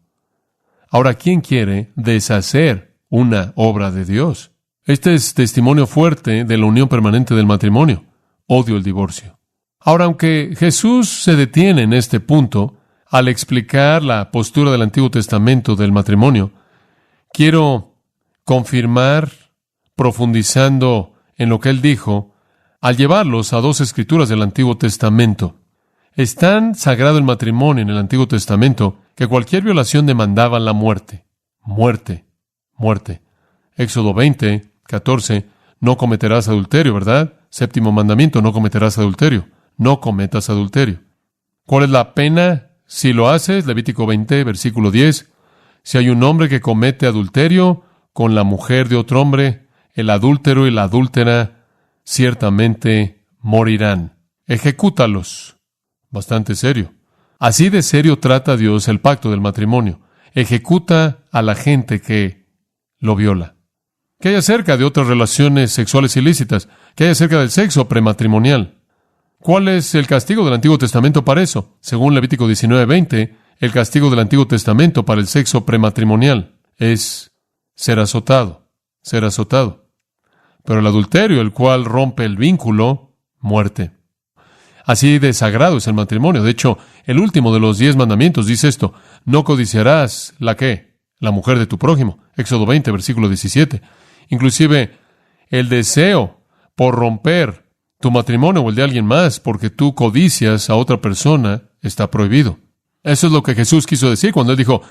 Ahora, ¿quién quiere deshacer una obra de Dios? Este es testimonio fuerte de la unión permanente del matrimonio. Odio el divorcio. Ahora, aunque Jesús se detiene en este punto, al explicar la postura del Antiguo Testamento del matrimonio, quiero confirmar, profundizando en lo que él dijo, al llevarlos a dos escrituras del Antiguo Testamento. Es tan sagrado el matrimonio en el Antiguo Testamento que cualquier violación demandaba la muerte. Muerte. Muerte. Éxodo 20, 14. No cometerás adulterio, ¿verdad? Séptimo mandamiento, no cometerás adulterio. No cometas adulterio. ¿Cuál es la pena si lo haces? Levítico 20, versículo 10. Si hay un hombre que comete adulterio con la mujer de otro hombre, el adúltero y la adúltera ciertamente morirán. Ejecútalos. Bastante serio. Así de serio trata Dios el pacto del matrimonio. Ejecuta a la gente que lo viola. ¿Qué hay acerca de otras relaciones sexuales ilícitas? ¿Qué hay acerca del sexo prematrimonial? ¿Cuál es el castigo del Antiguo Testamento para eso? Según Levítico 19:20, el castigo del Antiguo Testamento para el sexo prematrimonial es ser azotado. Ser azotado. Pero el adulterio, el cual rompe el vínculo, muerte. Así de sagrado es el matrimonio. De hecho, el último de los 10 mandamientos dice esto: no codiciarás ¿la qué? La mujer de tu prójimo. Éxodo 20, versículo 17. Inclusive, el deseo por romper tu matrimonio o el de alguien más porque tú codicias a otra persona está prohibido. Eso es lo que Jesús quiso decir cuando él dijo: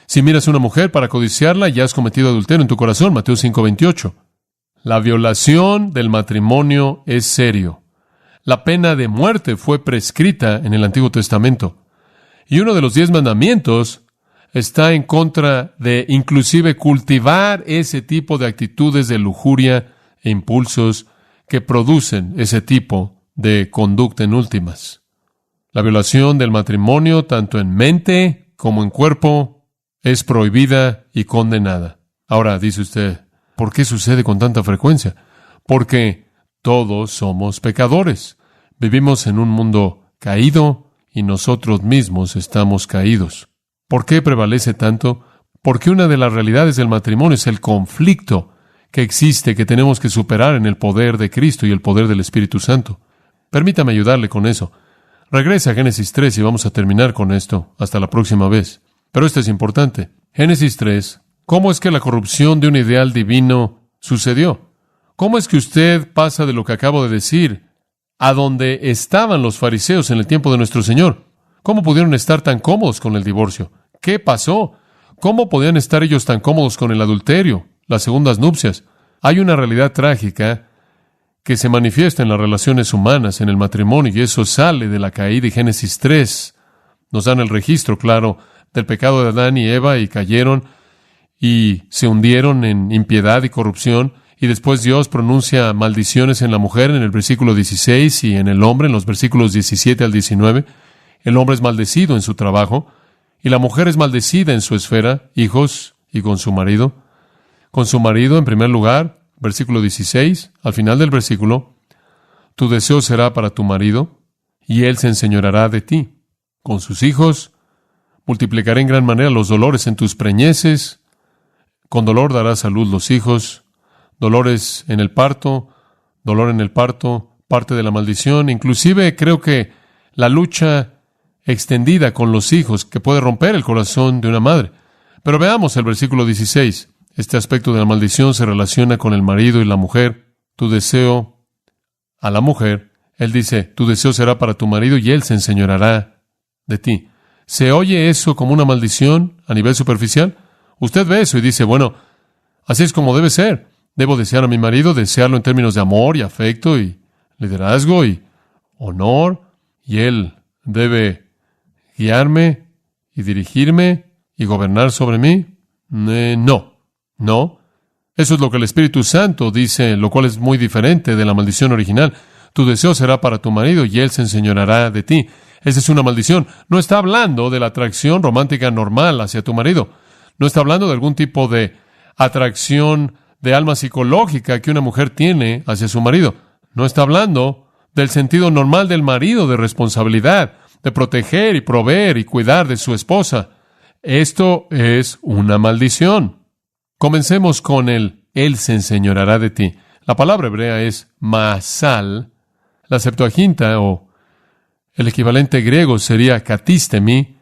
si miras a una mujer para codiciarla, ya has cometido adulterio en tu corazón. Mateo 5:28. La violación del matrimonio es serio. La pena de muerte fue prescrita en el Antiguo Testamento. Y uno de los 10 mandamientos está en contra de inclusive cultivar ese tipo de actitudes de lujuria e impulsos que producen ese tipo de conducta en últimas. La violación del matrimonio, tanto en mente como en cuerpo, es prohibida y condenada. Ahora, dice usted, ¿por qué sucede con tanta frecuencia? Porque todos somos pecadores. Vivimos en un mundo caído y nosotros mismos estamos caídos. ¿Por qué prevalece tanto? Porque una de las realidades del matrimonio es el conflicto que existe, que tenemos que superar en el poder de Cristo y el poder del Espíritu Santo. Permítame ayudarle con eso. Regrese a Génesis 3 y vamos a terminar con esto. Hasta la próxima vez. Pero esto es importante. Génesis 3. ¿Cómo es que la corrupción de un ideal divino sucedió? ¿Cómo es que usted pasa de lo que acabo de decir a donde estaban los fariseos en el tiempo de nuestro Señor? ¿Cómo pudieron estar tan cómodos con el divorcio? ¿Qué pasó? ¿Cómo podían estar ellos tan cómodos con el adulterio, las segundas nupcias? Hay una realidad trágica que se manifiesta en las relaciones humanas, en el matrimonio, y eso sale de la caída. Y Génesis 3 nos dan el registro claro del pecado de Adán y Eva, y cayeron y se hundieron en impiedad y corrupción. Y después Dios pronuncia maldiciones en la mujer en el versículo 16 y en el hombre en los versículos 17 al 19. El hombre es maldecido en su trabajo y la mujer es maldecida en su esfera, hijos y con su marido. Con su marido, en primer lugar, versículo 16, al final del versículo, tu deseo será para tu marido y él se enseñoreará de ti. Con sus hijos, multiplicaré en gran manera los dolores en tus preñeces. Con dolor darás a luz los hijos. Dolores en el parto, dolor en el parto, parte de la maldición. Inclusive creo que la lucha extendida con los hijos que puede romper el corazón de una madre. Pero veamos el versículo 16. Este aspecto de la maldición se relaciona con el marido y la mujer. Tu deseo a la mujer, él dice, tu deseo será para tu marido y él se enseñoreará de ti. ¿Se oye eso como una maldición a nivel superficial? Usted ve eso y dice, bueno, así es como debe ser. Debo desear a mi marido, desearlo en términos de amor y afecto y liderazgo y honor, y él debe guiarme y dirigirme y gobernar sobre mí. No. Eso es lo que el Espíritu Santo dice, lo cual es muy diferente de la maldición original. Tu deseo será para tu marido y él se enseñoreará de ti. Esa es una maldición. No está hablando de la atracción romántica normal hacia tu marido. No está hablando de algún tipo de atracción de alma psicológica que una mujer tiene hacia su marido. No está hablando del sentido normal del marido de responsabilidad, de proteger y proveer y cuidar de su esposa. Esto es una maldición. Comencemos con él se enseñoreará de ti. La palabra hebrea es masal. La Septuaginta o el equivalente griego sería katistemi.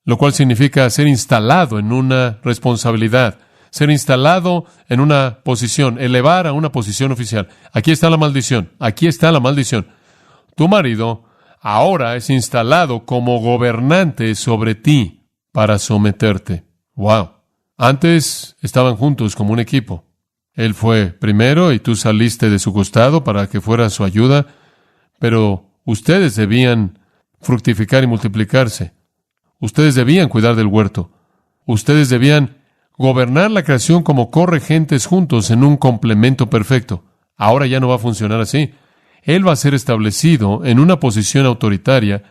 lo cual significa ser instalado en una responsabilidad, ser instalado en una posición, elevar a una posición oficial. Aquí está la maldición, aquí está la maldición. Tu marido ahora es instalado como gobernante sobre ti para someterte. ¡Wow! Antes estaban juntos como un equipo. Él fue primero y tú saliste de su costado para que fuera su ayuda, pero ustedes debían fructificar y multiplicarse. Ustedes debían cuidar del huerto. Ustedes debían gobernar la creación como corregentes juntos en un complemento perfecto. Ahora ya no va a funcionar así. Él va a ser establecido en una posición autoritaria.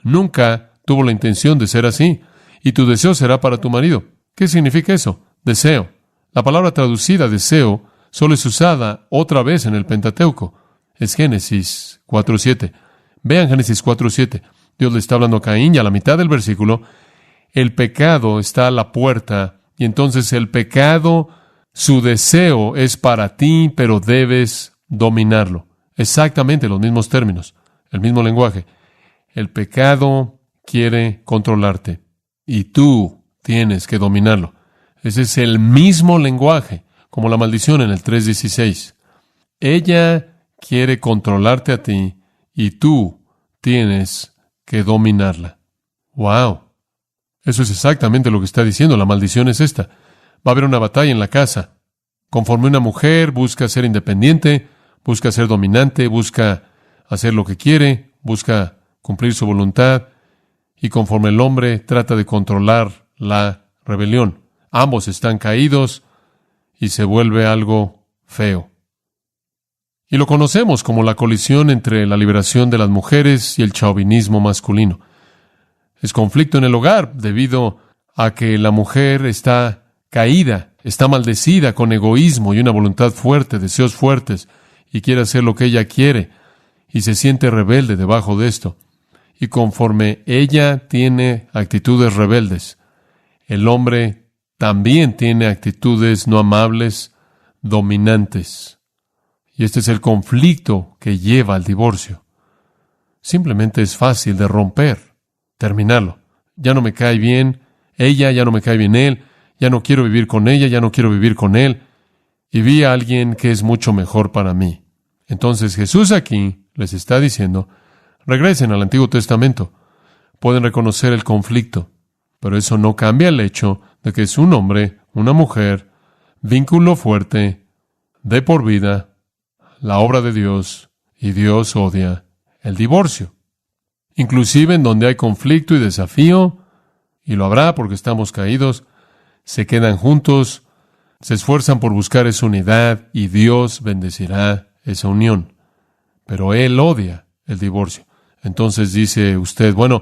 Nunca tuvo la intención de ser así. Y tu deseo será para tu marido. ¿Qué significa eso? Deseo. La palabra traducida deseo solo es usada otra vez en el Pentateuco. Es Génesis 4:7. Vean Génesis 4:7. Dios le está hablando a Caín y a la mitad del versículo, el pecado está a la puerta y entonces el pecado, su deseo es para ti, pero debes dominarlo. Exactamente los mismos términos, el mismo lenguaje. El pecado quiere controlarte y tú tienes que dominarlo. Ese es el mismo lenguaje, como la maldición en el 3:16. Ella quiere controlarte a ti y tú tienes que dominarla. ¡Wow! Eso es exactamente lo que está diciendo. La maldición es esta. Va a haber una batalla en la casa. Conforme una mujer busca ser independiente, busca ser dominante, busca hacer lo que quiere, busca cumplir su voluntad, y conforme el hombre trata de controlar la rebelión. Ambos están caídos y se vuelve algo feo. Y lo conocemos como la colisión entre la liberación de las mujeres y el chauvinismo masculino. Es conflicto en el hogar debido a que la mujer está caída, está maldecida con egoísmo y una voluntad fuerte, deseos fuertes, y quiere hacer lo que ella quiere, y se siente rebelde debajo de esto. Y conforme ella tiene actitudes rebeldes, el hombre también tiene actitudes no amables, dominantes. Y este es el conflicto que lleva al divorcio. Simplemente es fácil de romper, terminarlo. Ya no me cae bien ella, ya no me cae bien él, ya no quiero vivir con ella, ya no quiero vivir con él, y vi a alguien que es mucho mejor para mí. Entonces Jesús aquí les está diciendo, regresen al Antiguo Testamento. Pueden reconocer el conflicto, pero eso no cambia el hecho de que es un hombre, una mujer, vínculo fuerte, de por vida, la obra de Dios, y Dios odia el divorcio. Inclusive en donde hay conflicto y desafío, y lo habrá porque estamos caídos, se quedan juntos, se esfuerzan por buscar esa unidad, y Dios bendecirá esa unión. Pero Él odia el divorcio. Entonces dice usted, bueno,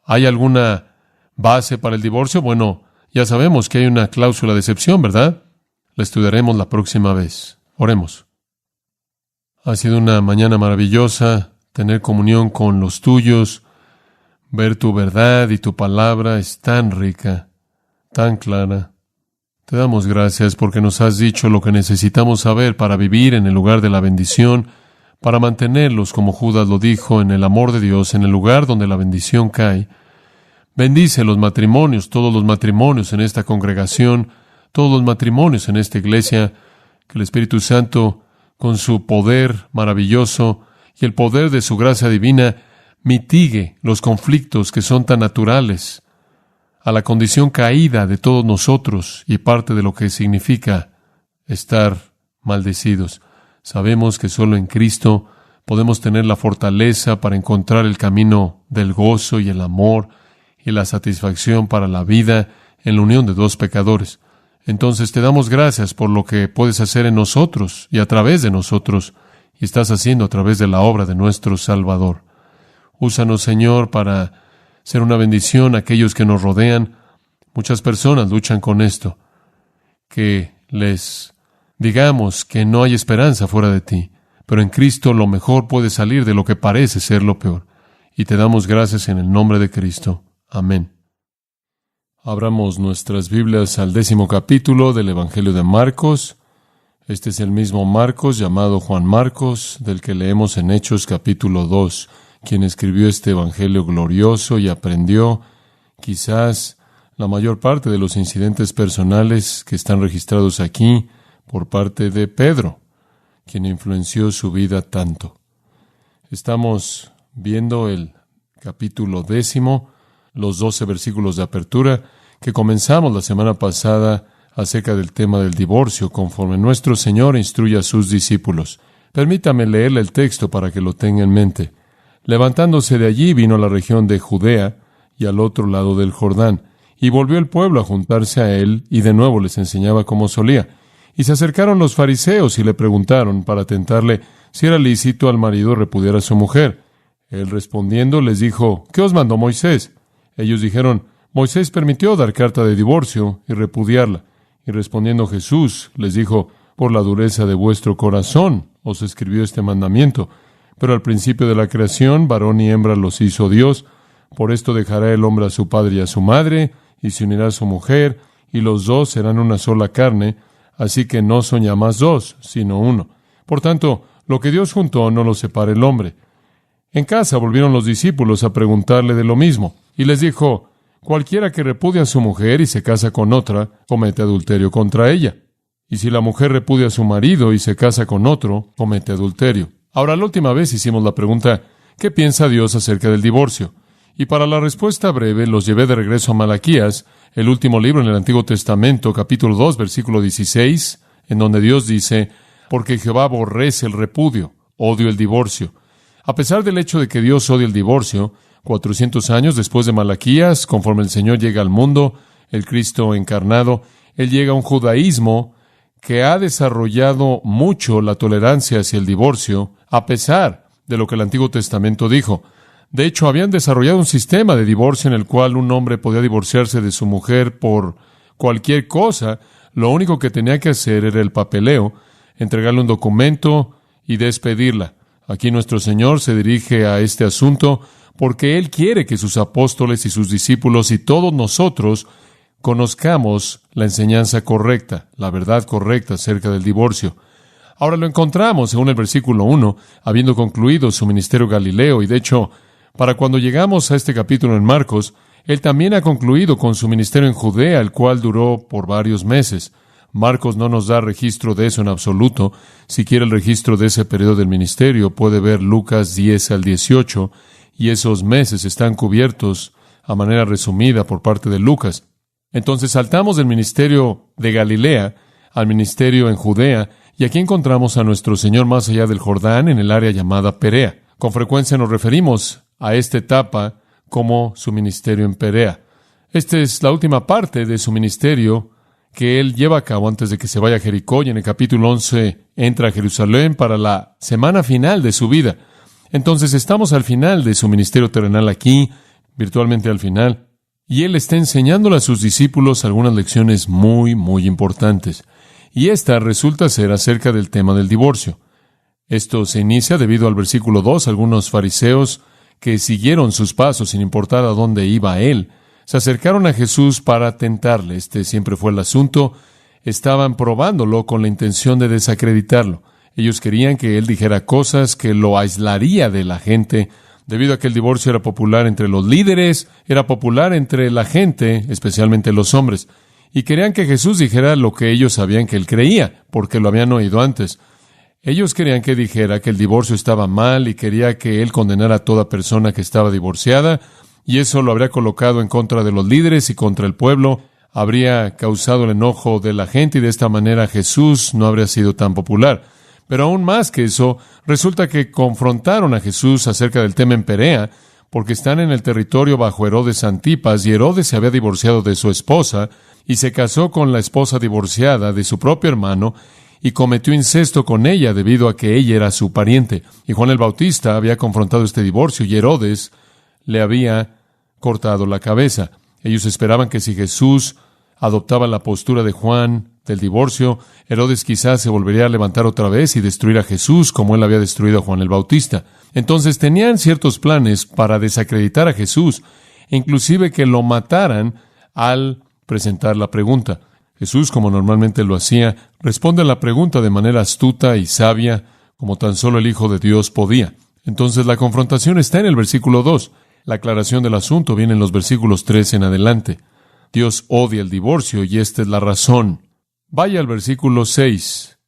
¿hay alguna base para el divorcio? Bueno, ya sabemos que hay una cláusula de excepción, ¿verdad? La estudiaremos la próxima vez. Oremos. Ha sido una mañana maravillosa tener comunión con los tuyos, ver tu verdad y tu palabra es tan rica, tan clara. Te damos gracias porque nos has dicho lo que necesitamos saber para vivir en el lugar de la bendición, para mantenerlos, como Judas lo dijo, en el amor de Dios, en el lugar donde la bendición cae. Bendice los matrimonios, todos los matrimonios en esta congregación, todos los matrimonios en esta iglesia, que el Espíritu Santo, con su poder maravilloso y el poder de su gracia divina, mitigue los conflictos que son tan naturales a la condición caída de todos nosotros y parte de lo que significa estar maldecidos. Sabemos que solo en Cristo podemos tener la fortaleza para encontrar el camino del gozo y el amor y la satisfacción para la vida en la unión de dos pecadores. Entonces te damos gracias por lo que puedes hacer en nosotros y a través de nosotros, y estás haciendo a través de la obra de nuestro Salvador. Úsanos, Señor, para ser una bendición a aquellos que nos rodean. Muchas personas luchan con esto. Que les digamos que no hay esperanza fuera de ti, pero en Cristo lo mejor puede salir de lo que parece ser lo peor. Y te damos gracias en el nombre de Cristo. Amén. Abramos nuestras Biblias al 10º capítulo del Evangelio de Marcos. Este es el mismo Marcos, llamado Juan Marcos, del que leemos en Hechos capítulo 2, quien escribió este Evangelio glorioso y aprendió quizás la mayor parte de los incidentes personales que están registrados aquí por parte de Pedro, quien influenció su vida tanto. Estamos viendo el capítulo 10, los 12 versículos de apertura, que comenzamos la semana pasada acerca del tema del divorcio, conforme nuestro Señor instruye a sus discípulos. Permítame leerle el texto para que lo tenga en mente. Levantándose de allí, vino a la región de Judea y al otro lado del Jordán, y volvió el pueblo a juntarse a él, y de nuevo les enseñaba como solía. Y se acercaron los fariseos y le preguntaron para tentarle si era lícito al marido repudiar a su mujer. Él respondiendo les dijo: ¿Qué os mandó Moisés? Ellos dijeron: Moisés permitió dar carta de divorcio y repudiarla. Y respondiendo Jesús les dijo: por la dureza de vuestro corazón os escribió este mandamiento. Pero al principio de la creación, varón y hembra los hizo Dios. Por esto dejará el hombre a su padre y a su madre, y se unirá a su mujer, y los dos serán una sola carne. Así que no son ya más dos, sino uno. Por tanto, lo que Dios juntó no lo separa el hombre. En casa volvieron los discípulos a preguntarle de lo mismo, y les dijo: cualquiera que repudia a su mujer y se casa con otra, comete adulterio contra ella. Y si la mujer repudia a su marido y se casa con otro, comete adulterio. Ahora, la última vez hicimos la pregunta: ¿qué piensa Dios acerca del divorcio? Y para la respuesta breve, los llevé de regreso a Malaquías, el último libro en el Antiguo Testamento, capítulo 2, versículo 16, en donde Dios dice: porque Jehová aborrece el repudio, odio el divorcio. A pesar del hecho de que Dios odia el divorcio, 400 años después de Malaquías, conforme el Señor llega al mundo, el Cristo encarnado, Él llega a un judaísmo que ha desarrollado mucho la tolerancia hacia el divorcio, a pesar de lo que el Antiguo Testamento dijo. De hecho, habían desarrollado un sistema de divorcio en el cual un hombre podía divorciarse de su mujer por cualquier cosa. Lo único que tenía que hacer era el papeleo, entregarle un documento y despedirla. Aquí nuestro Señor se dirige a este asunto porque Él quiere que sus apóstoles y sus discípulos y todos nosotros conozcamos la enseñanza correcta, la verdad correcta acerca del divorcio. Ahora lo encontramos, según el versículo 1, habiendo concluido su ministerio galileo, y de hecho, para cuando llegamos a este capítulo en Marcos, Él también ha concluido con su ministerio en Judea, el cual duró por varios meses. Marcos no nos da registro de eso en absoluto. Si quiere el registro de ese periodo del ministerio, puede ver Lucas 10 al 18, y esos meses están cubiertos a manera resumida por parte de Lucas. Entonces saltamos del ministerio de Galilea al ministerio en Judea, y aquí encontramos a nuestro Señor más allá del Jordán, en el área llamada Perea. Con frecuencia nos referimos a esta etapa como su ministerio en Perea. Esta es la última parte de su ministerio que Él lleva a cabo antes de que se vaya a Jericó, y en el capítulo 11 entra a Jerusalén para la semana final de su vida. Entonces estamos al final de su ministerio terrenal aquí, virtualmente al final, y Él está enseñándole a sus discípulos algunas lecciones muy, muy importantes. Y esta resulta ser acerca del tema del divorcio. Esto se inicia debido al versículo 2. Algunos fariseos que siguieron sus pasos sin importar a dónde iba Él, se acercaron a Jesús para tentarle. Este siempre fue el asunto. Estaban probándolo con la intención de desacreditarlo. Ellos querían que Él dijera cosas que lo aislaría de la gente, debido a que el divorcio era popular entre los líderes, era popular entre la gente, especialmente los hombres. Y querían que Jesús dijera lo que ellos sabían que Él creía, porque lo habían oído antes. Ellos querían que dijera que el divorcio estaba mal y quería que Él condenara a toda persona que estaba divorciada, y eso lo habría colocado en contra de los líderes y contra el pueblo, habría causado el enojo de la gente, y de esta manera Jesús no habría sido tan popular. Pero aún más que eso, resulta que confrontaron a Jesús acerca del tema en Perea, porque están en el territorio bajo Herodes Antipas, y Herodes se había divorciado de su esposa, y se casó con la esposa divorciada de su propio hermano, y cometió incesto con ella debido a que ella era su pariente. Y Juan el Bautista había confrontado este divorcio, y Herodes le había cortado la cabeza. Ellos esperaban que si Jesús adoptaba la postura de Juan del divorcio, Herodes quizás se volvería a levantar otra vez y destruir a Jesús como él había destruido a Juan el Bautista. Entonces tenían ciertos planes para desacreditar a Jesús, e inclusive que lo mataran al presentar la pregunta. Jesús, como normalmente lo hacía, responde a la pregunta de manera astuta y sabia, como tan solo el Hijo de Dios podía. Entonces la confrontación está en el versículo 2. La aclaración del asunto viene en los versículos 3 en adelante. Dios odia el divorcio y esta es la razón. Vaya al versículo 6.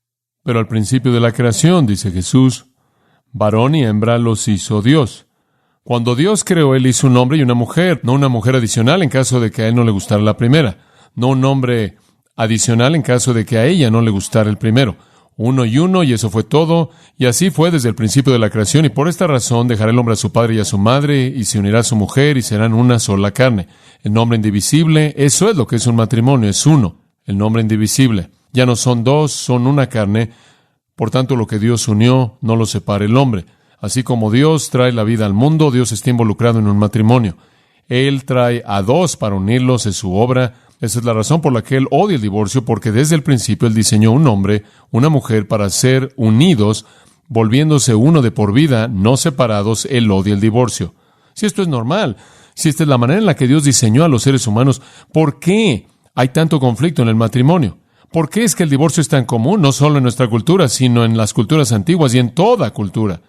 Pero al principio de la creación, dice Jesús, varón y hembra los hizo Dios. Cuando Dios creó, Él hizo un hombre y una mujer, no una mujer adicional en caso de que a Él no le gustara la primera, no un hombre adicional en caso de que a ella no le gustara el primero. Uno, y eso fue todo, y así fue desde el principio de la creación, y por esta razón dejará el hombre a su padre y a su madre, y se unirá a su mujer, y serán una sola carne. El nombre indivisible, eso es lo que es un matrimonio, es uno, el nombre indivisible. Ya no son dos, son una carne, por tanto lo que Dios unió no lo separa el hombre. Así como Dios trae la vida al mundo, Dios está involucrado en un matrimonio. Él trae a dos para unirlos, es su obra. Esa es la razón por la que Él odia el divorcio, porque desde el principio Él diseñó un hombre, una mujer, para ser unidos, volviéndose uno de por vida, no separados. Él odia el divorcio. Si esto es normal, si esta es la manera en la que Dios diseñó a los seres humanos, ¿por qué hay tanto conflicto en el matrimonio? ¿Por qué es que el divorcio es tan común, no solo en nuestra cultura, sino en las culturas antiguas y en toda cultura?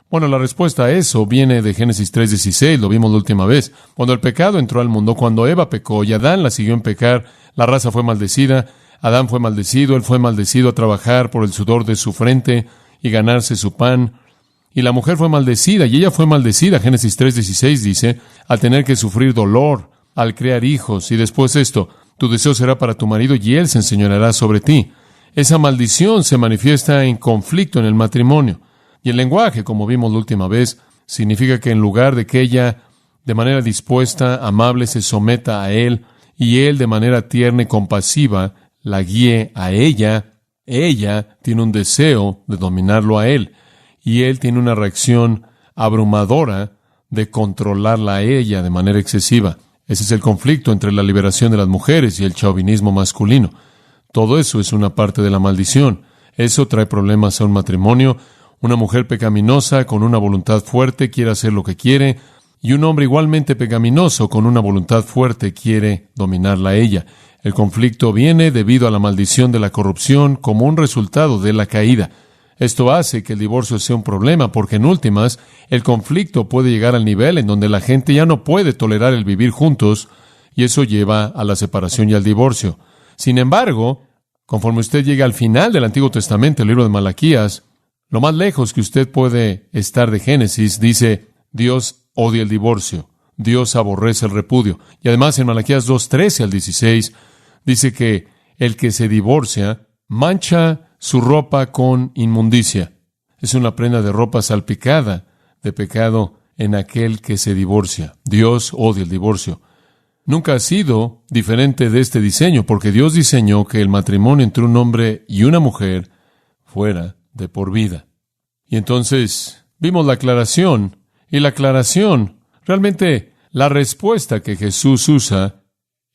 Bueno, la respuesta a eso viene de Génesis 3:16, lo vimos la última vez. Cuando el pecado entró al mundo, cuando Eva pecó y Adán la siguió en pecar, la raza fue maldecida, Adán fue maldecido, él fue maldecido a trabajar por el sudor de su frente y ganarse su pan. Y la mujer fue maldecida, y ella fue maldecida, Génesis 3:16 dice, al tener que sufrir dolor, al crear hijos, y después esto, tu deseo será para tu marido y él se enseñoreará sobre ti. Esa maldición se manifiesta en conflicto en el matrimonio. Y el lenguaje, como vimos la última vez, significa que en lugar de que ella, de manera dispuesta, amable, se someta a él, y él, de manera tierna y compasiva, la guíe a ella tiene un deseo de dominarlo a él, y él tiene una reacción abrumadora de controlarla a ella de manera excesiva. Ese es el conflicto entre la liberación de las mujeres y el chauvinismo masculino. Todo eso es una parte de la maldición. Eso trae problemas a un matrimonio. Una mujer pecaminosa con una voluntad fuerte quiere hacer lo que quiere, y un hombre igualmente pecaminoso con una voluntad fuerte quiere dominarla a ella. El conflicto viene debido a la maldición de la corrupción como un resultado de la caída. Esto hace que el divorcio sea un problema, porque en últimas, el conflicto puede llegar al nivel en donde la gente ya no puede tolerar el vivir juntos, y eso lleva a la separación y al divorcio. Sin embargo, conforme usted llega al final del Antiguo Testamento, el libro de Malaquías, lo más lejos que usted puede estar de Génesis, dice, Dios odia el divorcio, Dios aborrece el repudio. Y además en Malaquías 2:13 al 16, dice que el que se divorcia mancha su ropa con inmundicia. Es una prenda de ropa salpicada de pecado en aquel que se divorcia. Dios odia el divorcio. Nunca ha sido diferente de este diseño, porque Dios diseñó que el matrimonio entre un hombre y una mujer fuera de por vida. Y entonces vimos la aclaración, y la aclaración, realmente la respuesta que Jesús usa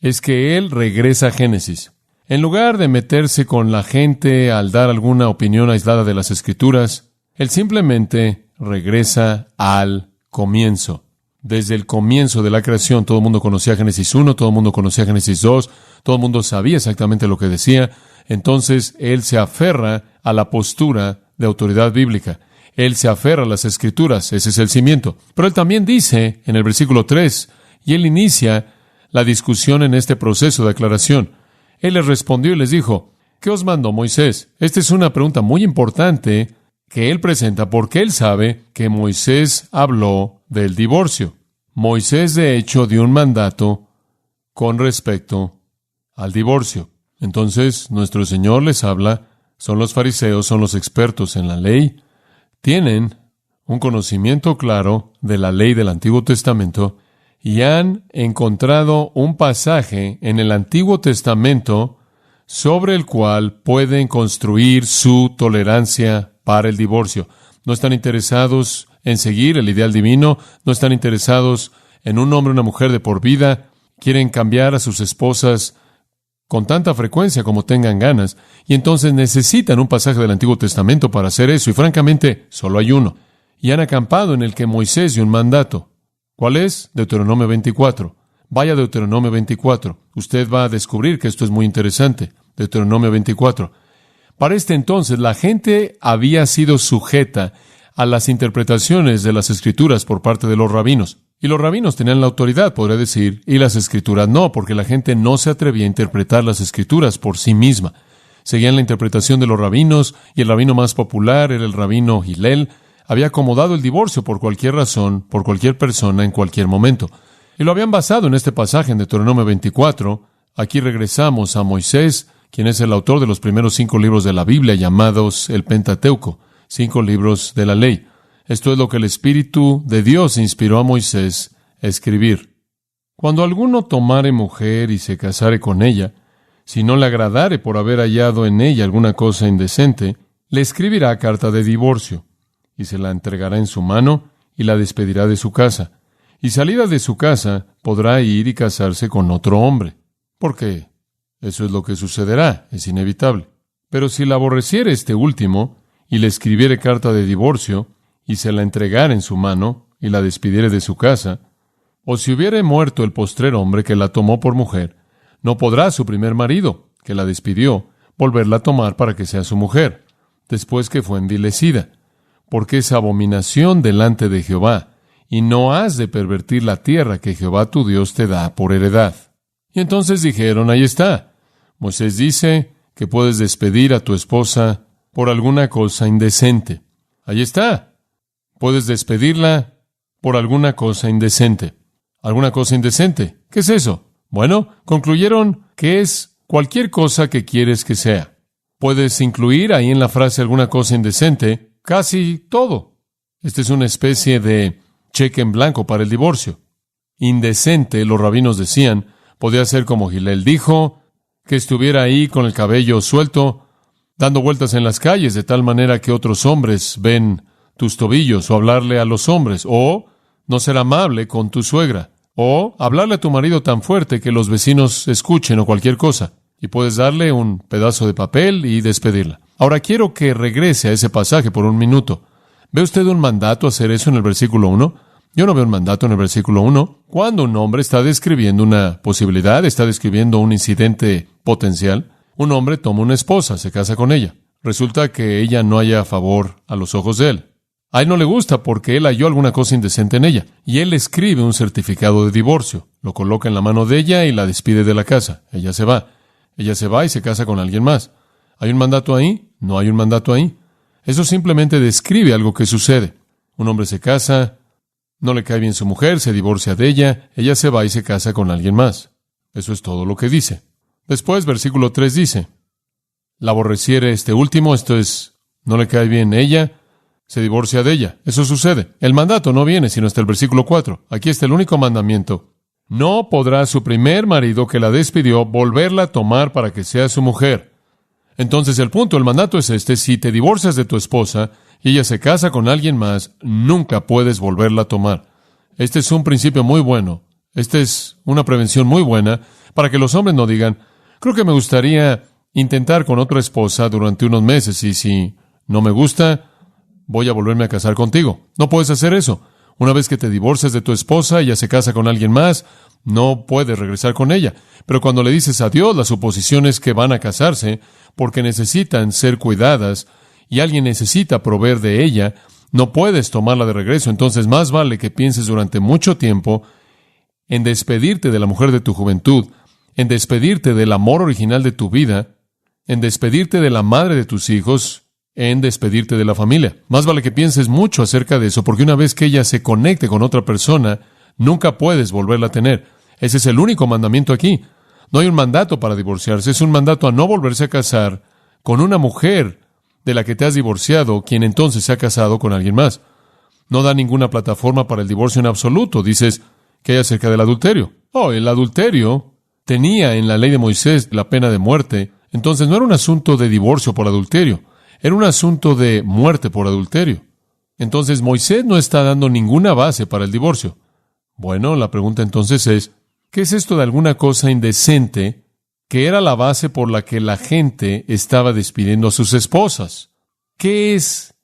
es que Él regresa a Génesis. En lugar de meterse con la gente al dar alguna opinión aislada de las Escrituras, Él simplemente regresa al comienzo. Desde el comienzo de la creación, todo el mundo conocía Génesis 1, todo el mundo conocía Génesis 2, todo el mundo sabía exactamente lo que decía. Entonces, Él se aferra a la postura de autoridad bíblica. Él se aferra a las Escrituras, ese es el cimiento. Pero Él también dice, en el versículo 3, y Él inicia la discusión en este proceso de aclaración. Él les respondió y les dijo, ¿qué os mandó Moisés? Esta es una pregunta muy importante que Él presenta porque Él sabe que Moisés habló del divorcio. Moisés, de hecho, dio un mandato con respecto al divorcio. Entonces, nuestro Señor les habla, son los fariseos, son los expertos en la ley, tienen un conocimiento claro de la ley del Antiguo Testamento y han encontrado un pasaje en el Antiguo Testamento sobre el cual pueden construir su tolerancia para el divorcio. No están interesados en seguir el ideal divino, no están interesados en un hombre o una mujer de por vida, quieren cambiar a sus esposas con tanta frecuencia como tengan ganas, y entonces necesitan un pasaje del Antiguo Testamento para hacer eso, y francamente, solo hay uno. Y han acampado en el que Moisés dio un mandato. ¿Cuál es? Deuteronomio 24. Vaya a Deuteronomio 24. Usted va a descubrir que esto es muy interesante. Deuteronomio 24. Para este entonces, la gente había sido sujeta a las interpretaciones de las Escrituras por parte de los rabinos. Y los rabinos tenían la autoridad, podría decir, y las Escrituras no, porque la gente no se atrevía a interpretar las Escrituras por sí misma. Seguían la interpretación de los rabinos, y el rabino más popular era el rabino Hillel. Había acomodado el divorcio por cualquier razón, por cualquier persona, en cualquier momento. Y lo habían basado en este pasaje en Deuteronomio 24. Aquí regresamos a Moisés, quien es el autor de los primeros 5 libros de la Biblia, llamados el Pentateuco, 5 libros de la ley. Esto es lo que el Espíritu de Dios inspiró a Moisés a escribir. Cuando alguno tomare mujer y se casare con ella, si no le agradare por haber hallado en ella alguna cosa indecente, le escribirá carta de divorcio, y se la entregará en su mano, y la despedirá de su casa. Y salida de su casa, podrá ir y casarse con otro hombre. Porque eso es lo que sucederá, es inevitable. Pero si la aborreciere este último, y le escribiere carta de divorcio, y se la entregare en su mano, y la despidiere de su casa, o si hubiere muerto el postrer hombre que la tomó por mujer, no podrá su primer marido, que la despidió, volverla a tomar para que sea su mujer, después que fue envilecida, porque es abominación delante de Jehová, y no has de pervertir la tierra que Jehová tu Dios te da por heredad. Y entonces dijeron, ahí está. Moisés dice que puedes despedir a tu esposa por alguna cosa indecente. Ahí está. Puedes despedirla por alguna cosa indecente. ¿Alguna cosa indecente? ¿Qué es eso? Bueno, concluyeron que es cualquier cosa que quieres que sea. Puedes incluir ahí en la frase alguna cosa indecente casi todo. Esta es una especie de cheque en blanco para el divorcio. Indecente, los rabinos decían, podía ser como Hillel dijo, que estuviera ahí con el cabello suelto, dando vueltas en las calles de tal manera que otros hombres ven tus tobillos, o hablarle a los hombres, o no ser amable con tu suegra, o hablarle a tu marido tan fuerte que los vecinos escuchen o cualquier cosa, y puedes darle un pedazo de papel y despedirla. Ahora quiero que regrese a ese pasaje por un minuto. ¿Ve usted un mandato a hacer eso en el versículo 1? Yo no veo un mandato en el versículo 1. Cuando un hombre está describiendo una posibilidad, está describiendo un incidente potencial, un hombre toma una esposa, se casa con ella. Resulta que ella no halla favor a los ojos de él. A él no le gusta porque él halló alguna cosa indecente en ella. Y él escribe un certificado de divorcio. Lo coloca en la mano de ella y la despide de la casa. Ella se va. Ella se va y se casa con alguien más. ¿Hay un mandato ahí? No hay un mandato ahí. Eso simplemente describe algo que sucede. Un hombre se casa, no le cae bien su mujer, se divorcia de ella se va y se casa con alguien más. Eso es todo lo que dice. Después, versículo 3 dice, la aborreciere este último, esto es, no le cae bien ella, se divorcia de ella. Eso sucede. El mandato no viene sino hasta el versículo 4. Aquí está el único mandamiento. No podrá su primer marido que la despidió volverla a tomar para que sea su mujer. Entonces el punto, el mandato es este: si te divorcias de tu esposa y ella se casa con alguien más, nunca puedes volverla a tomar. Este es un principio muy bueno. Esta es una prevención muy buena para que los hombres no digan, creo que me gustaría intentar con otra esposa durante unos meses y si no me gusta, voy a volverme a casar contigo. No puedes hacer eso. Una vez que te divorcias de tu esposa, ella se casa con alguien más, no puedes regresar con ella. Pero cuando le dices a Dios, la suposición es que van a casarse porque necesitan ser cuidadas y alguien necesita proveer de ella, no puedes tomarla de regreso. Entonces más vale que pienses durante mucho tiempo en despedirte de la mujer de tu juventud, en despedirte del amor original de tu vida, en despedirte de la madre de tus hijos, en despedirte de la familia. Más vale que pienses mucho acerca de eso, porque una vez que ella se conecte con otra persona, nunca puedes volverla a tener. Ese es el único mandamiento aquí. No hay un mandato para divorciarse, es un mandato a no volverse a casar con una mujer de la que te has divorciado, quien entonces se ha casado con alguien más. No da ninguna plataforma para el divorcio en absoluto. Dices, ¿qué hay acerca del adulterio? El adulterio tenía en la ley de Moisés la pena de muerte. Entonces no era un asunto de divorcio por adulterio, era un asunto de muerte por adulterio. Entonces Moisés no está dando ninguna base para el divorcio. Bueno, la pregunta entonces es, ¿qué es esto de alguna cosa indecente que era la base por la que la gente estaba despidiendo a sus esposas? ¿Qué es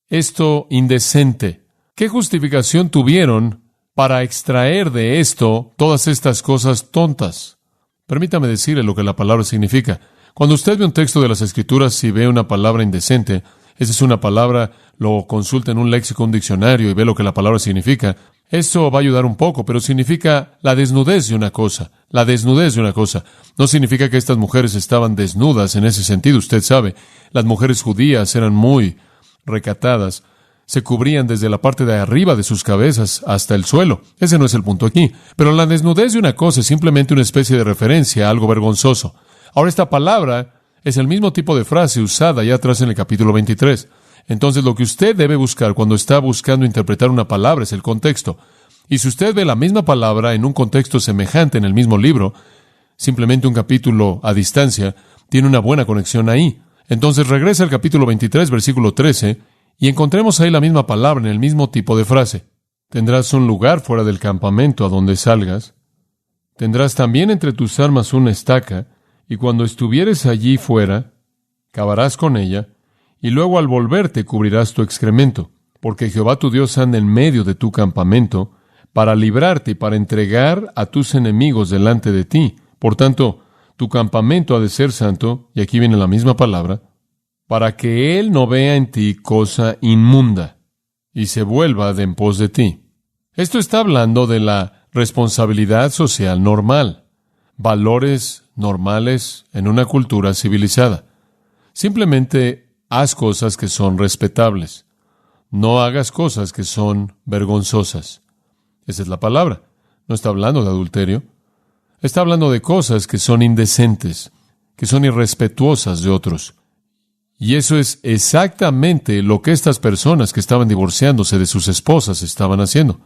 esto indecente? ¿Qué justificación tuvieron para extraer de esto todas estas cosas tontas? Permítame decirle lo que la palabra significa. Cuando usted ve un texto de las Escrituras y ve una palabra indecente, esa es una palabra, lo consulta en un léxico, un diccionario y ve lo que la palabra significa. Eso va a ayudar un poco, pero significa la desnudez de una cosa. La desnudez de una cosa. No significa que estas mujeres estaban desnudas en ese sentido. Usted sabe, las mujeres judías eran muy recatadas. Se cubrían desde la parte de arriba de sus cabezas hasta el suelo. Ese no es el punto aquí. Pero la desnudez de una cosa es simplemente una especie de referencia a algo vergonzoso. Ahora, esta palabra es el mismo tipo de frase usada ya atrás en el capítulo 23. Entonces, lo que usted debe buscar cuando está buscando interpretar una palabra es el contexto. Y si usted ve la misma palabra en un contexto semejante en el mismo libro, simplemente un capítulo a distancia, tiene una buena conexión ahí. Entonces, regresa al capítulo 23, versículo 13, y encontremos ahí la misma palabra en el mismo tipo de frase. Tendrás un lugar fuera del campamento a donde salgas. Tendrás también entre tus armas una estaca, y cuando estuvieres allí fuera, cavarás con ella, y luego al volverte cubrirás tu excremento, porque Jehová tu Dios anda en medio de tu campamento, para librarte y para entregar a tus enemigos delante de ti. Por tanto, tu campamento ha de ser santo, y aquí viene la misma palabra, para que Él no vea en ti cosa inmunda, y se vuelva de en pos de ti. Esto está hablando de la responsabilidad social normal, valores normales en una cultura civilizada. Simplemente haz cosas que son respetables. No hagas cosas que son vergonzosas. Esa es la palabra. No está hablando de adulterio. Está hablando de cosas que son indecentes, que son irrespetuosas de otros. Y eso es exactamente lo que estas personas que estaban divorciándose de sus esposas estaban haciendo.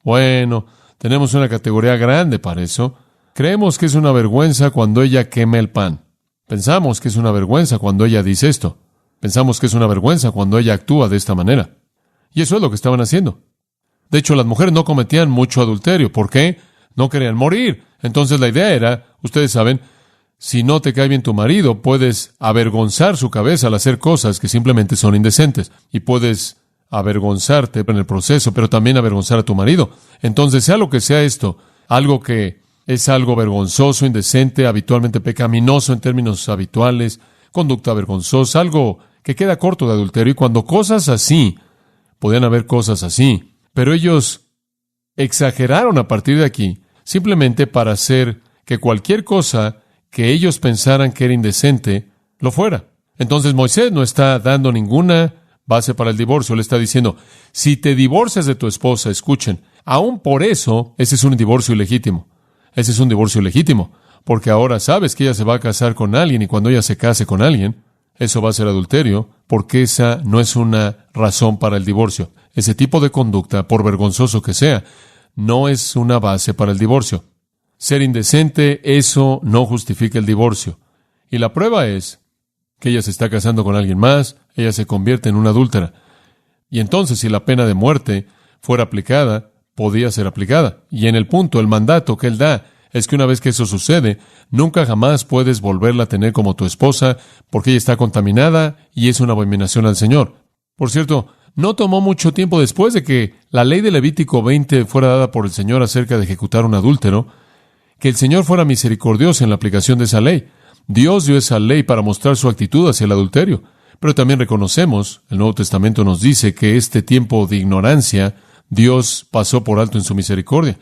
Bueno, tenemos una categoría grande para eso. Creemos que es una vergüenza cuando ella quema el pan. Pensamos que es una vergüenza cuando ella dice esto. Pensamos que es una vergüenza cuando ella actúa de esta manera. Y eso es lo que estaban haciendo. De hecho, las mujeres no cometían mucho adulterio. ¿Por qué? No querían morir. Entonces la idea era, ustedes saben, si no te cae bien tu marido, puedes avergonzar su cabeza al hacer cosas que simplemente son indecentes. Y puedes avergonzarte en el proceso, pero también avergonzar a tu marido. Entonces, sea lo que sea esto, algo que es algo vergonzoso, indecente, habitualmente pecaminoso en términos habituales, conducta vergonzosa, algo que queda corto de adulterio. Y cuando cosas así, podían haber cosas así, pero ellos exageraron a partir de aquí, simplemente para hacer que cualquier cosa que ellos pensaran que era indecente, lo fuera. Entonces Moisés no está dando ninguna base para el divorcio. Él está diciendo, si te divorcias de tu esposa, escuchen, aún por eso, ese es un divorcio ilegítimo. Ese es un divorcio legítimo, porque ahora sabes que ella se va a casar con alguien y cuando ella se case con alguien, eso va a ser adulterio, porque esa no es una razón para el divorcio. Ese tipo de conducta, por vergonzoso que sea, no es una base para el divorcio. Ser indecente, eso no justifica el divorcio. Y la prueba es que ella se está casando con alguien más, ella se convierte en una adúltera. Y entonces, si la pena de muerte fuera aplicada, podía ser aplicada. Y en el punto, el mandato que él da es que una vez que eso sucede, nunca jamás puedes volverla a tener como tu esposa porque ella está contaminada y es una abominación al Señor. Por cierto, no tomó mucho tiempo después de que la ley de Levítico 20 fuera dada por el Señor acerca de ejecutar un adúltero, que el Señor fuera misericordioso en la aplicación de esa ley. Dios dio esa ley para mostrar su actitud hacia el adulterio. Pero también reconocemos, el Nuevo Testamento nos dice que este tiempo de ignorancia Dios pasó por alto en su misericordia.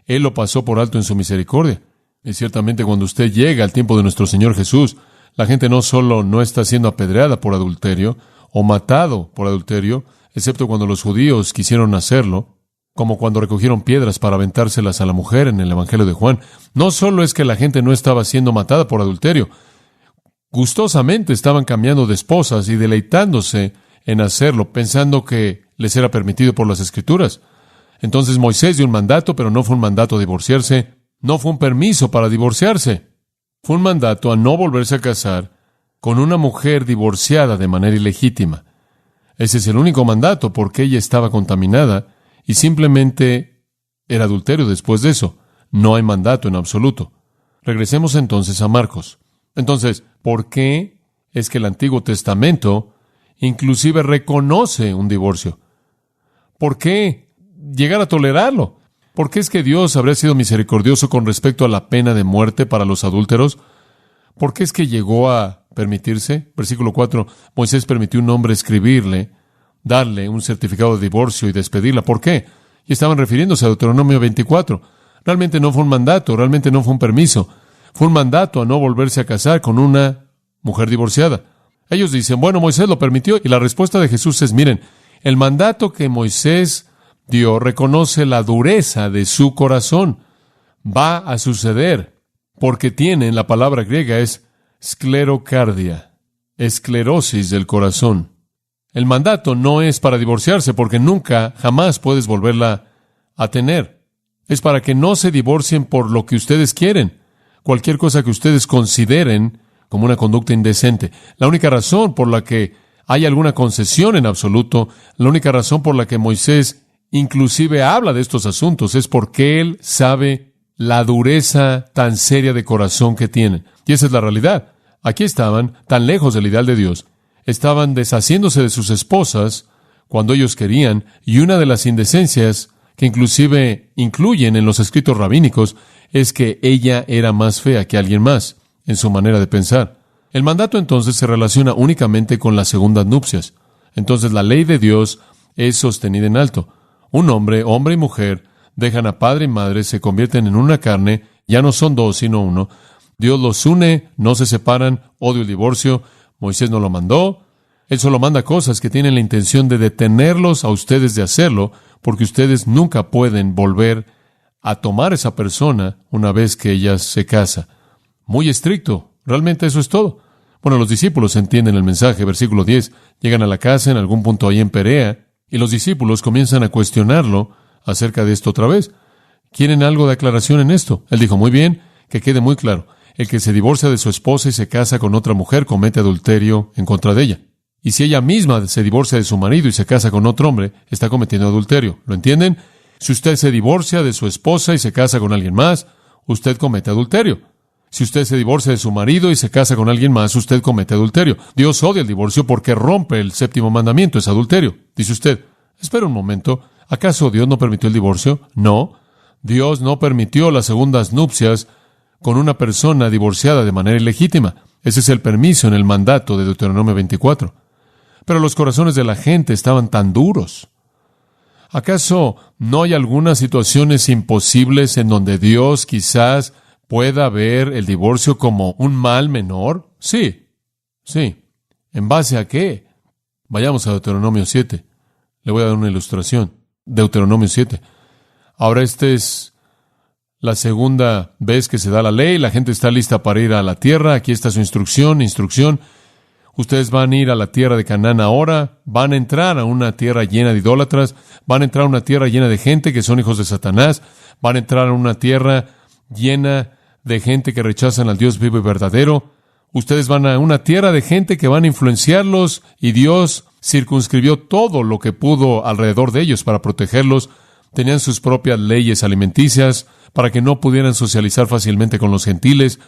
Él lo pasó por alto en su misericordia. Y ciertamente cuando usted llega al tiempo de nuestro Señor Jesús, la gente no solo no está siendo apedreada por adulterio o matado por adulterio, excepto cuando los judíos quisieron hacerlo, como cuando recogieron piedras para aventárselas a la mujer en el Evangelio de Juan. No solo es que la gente no estaba siendo matada por adulterio, gustosamente estaban cambiando de esposas y deleitándose en hacerlo, pensando que les era permitido por las Escrituras. Entonces Moisés dio un mandato, pero no fue un mandato a divorciarse, no fue un permiso para divorciarse. Fue un mandato a no volverse a casar con una mujer divorciada de manera ilegítima. Ese es el único mandato porque ella estaba contaminada y simplemente era adulterio después de eso. No hay mandato en absoluto. Regresemos entonces a Marcos. Entonces, ¿por qué es que el Antiguo Testamento inclusive reconoce un divorcio? ¿Por qué llegar a tolerarlo? ¿Por qué es que Dios habría sido misericordioso con respecto a la pena de muerte para los adúlteros? ¿Por qué es que llegó a permitirse? Versículo 4, Moisés permitió a un hombre escribirle, darle un certificado de divorcio y despedirla. ¿Por qué? Y estaban refiriéndose a Deuteronomio 24. Realmente no fue un mandato, realmente no fue un permiso. Fue un mandato a no volverse a casar con una mujer divorciada. Ellos dicen, bueno, Moisés lo permitió. Y la respuesta de Jesús es, miren, el mandato que Moisés dio reconoce la dureza de su corazón. Va a suceder, porque tienen, la palabra griega es sclerocardia, esclerosis del corazón. El mandato no es para divorciarse, porque nunca, jamás puedes volverla a tener. Es para que no se divorcien por lo que ustedes quieren, cualquier cosa que ustedes consideren como una conducta indecente. La única razón por la que hay alguna concesión en absoluto, la única razón por la que Moisés inclusive habla de estos asuntos, es porque él sabe la dureza tan seria de corazón que tienen. Y esa es la realidad. Aquí estaban, tan lejos del ideal de Dios, estaban deshaciéndose de sus esposas cuando ellos querían, y una de las indecencias que inclusive incluyen en los escritos rabínicos es que ella era más fea que alguien más en su manera de pensar. El mandato entonces se relaciona únicamente con las segundas nupcias. Entonces la ley de Dios es sostenida en alto. Un hombre y mujer, dejan a padre y madre, se convierten en una carne, ya no son dos, sino uno. Dios los une, no se separan, odio el divorcio. Moisés no lo mandó. Él solo manda cosas que tienen la intención de detenerlos a ustedes de hacerlo, porque ustedes nunca pueden volver a tomar a esa persona una vez que ella se casa. Muy estricto, realmente eso es todo. Bueno, los discípulos entienden el mensaje, versículo 10. Llegan a la casa en algún punto ahí en Perea, y los discípulos comienzan a cuestionarlo acerca de esto otra vez. ¿Quieren algo de aclaración en esto? Él dijo, muy bien, que quede muy claro. El que se divorcia de su esposa y se casa con otra mujer comete adulterio en contra de ella. Y si ella misma se divorcia de su marido y se casa con otro hombre, está cometiendo adulterio. ¿Lo entienden? Si usted se divorcia de su esposa y se casa con alguien más, usted comete adulterio. Si usted se divorcia de su marido y se casa con alguien más, usted comete adulterio. Dios odia el divorcio porque rompe el séptimo mandamiento, es adulterio. Dice usted, espera un momento, ¿acaso Dios no permitió el divorcio? No. Dios no permitió las segundas nupcias con una persona divorciada de manera ilegítima. Ese es el permiso en el mandato de Deuteronomio 24. Pero los corazones de la gente estaban tan duros. ¿Acaso no hay algunas situaciones imposibles en donde Dios quizás pueda ver el divorcio como un mal menor? Sí. ¿En base a qué? Vayamos a Deuteronomio 7. Le voy a dar una ilustración. Deuteronomio 7. Ahora esta es la segunda vez que se da la ley. La gente está lista para ir a la tierra. Aquí está su instrucción. Ustedes van a ir a la tierra de Canaán ahora. Van a entrar a una tierra llena de idólatras. Van a entrar a una tierra llena de gente que son hijos de Satanás. Van a entrar a una tierra llena de gente que rechazan al Dios vivo y verdadero. Ustedes van a una tierra de gente que van a influenciarlos, y Dios circunscribió todo lo que pudo alrededor de ellos para protegerlos. Tenían sus propias leyes alimenticias para que no pudieran socializar fácilmente con los gentiles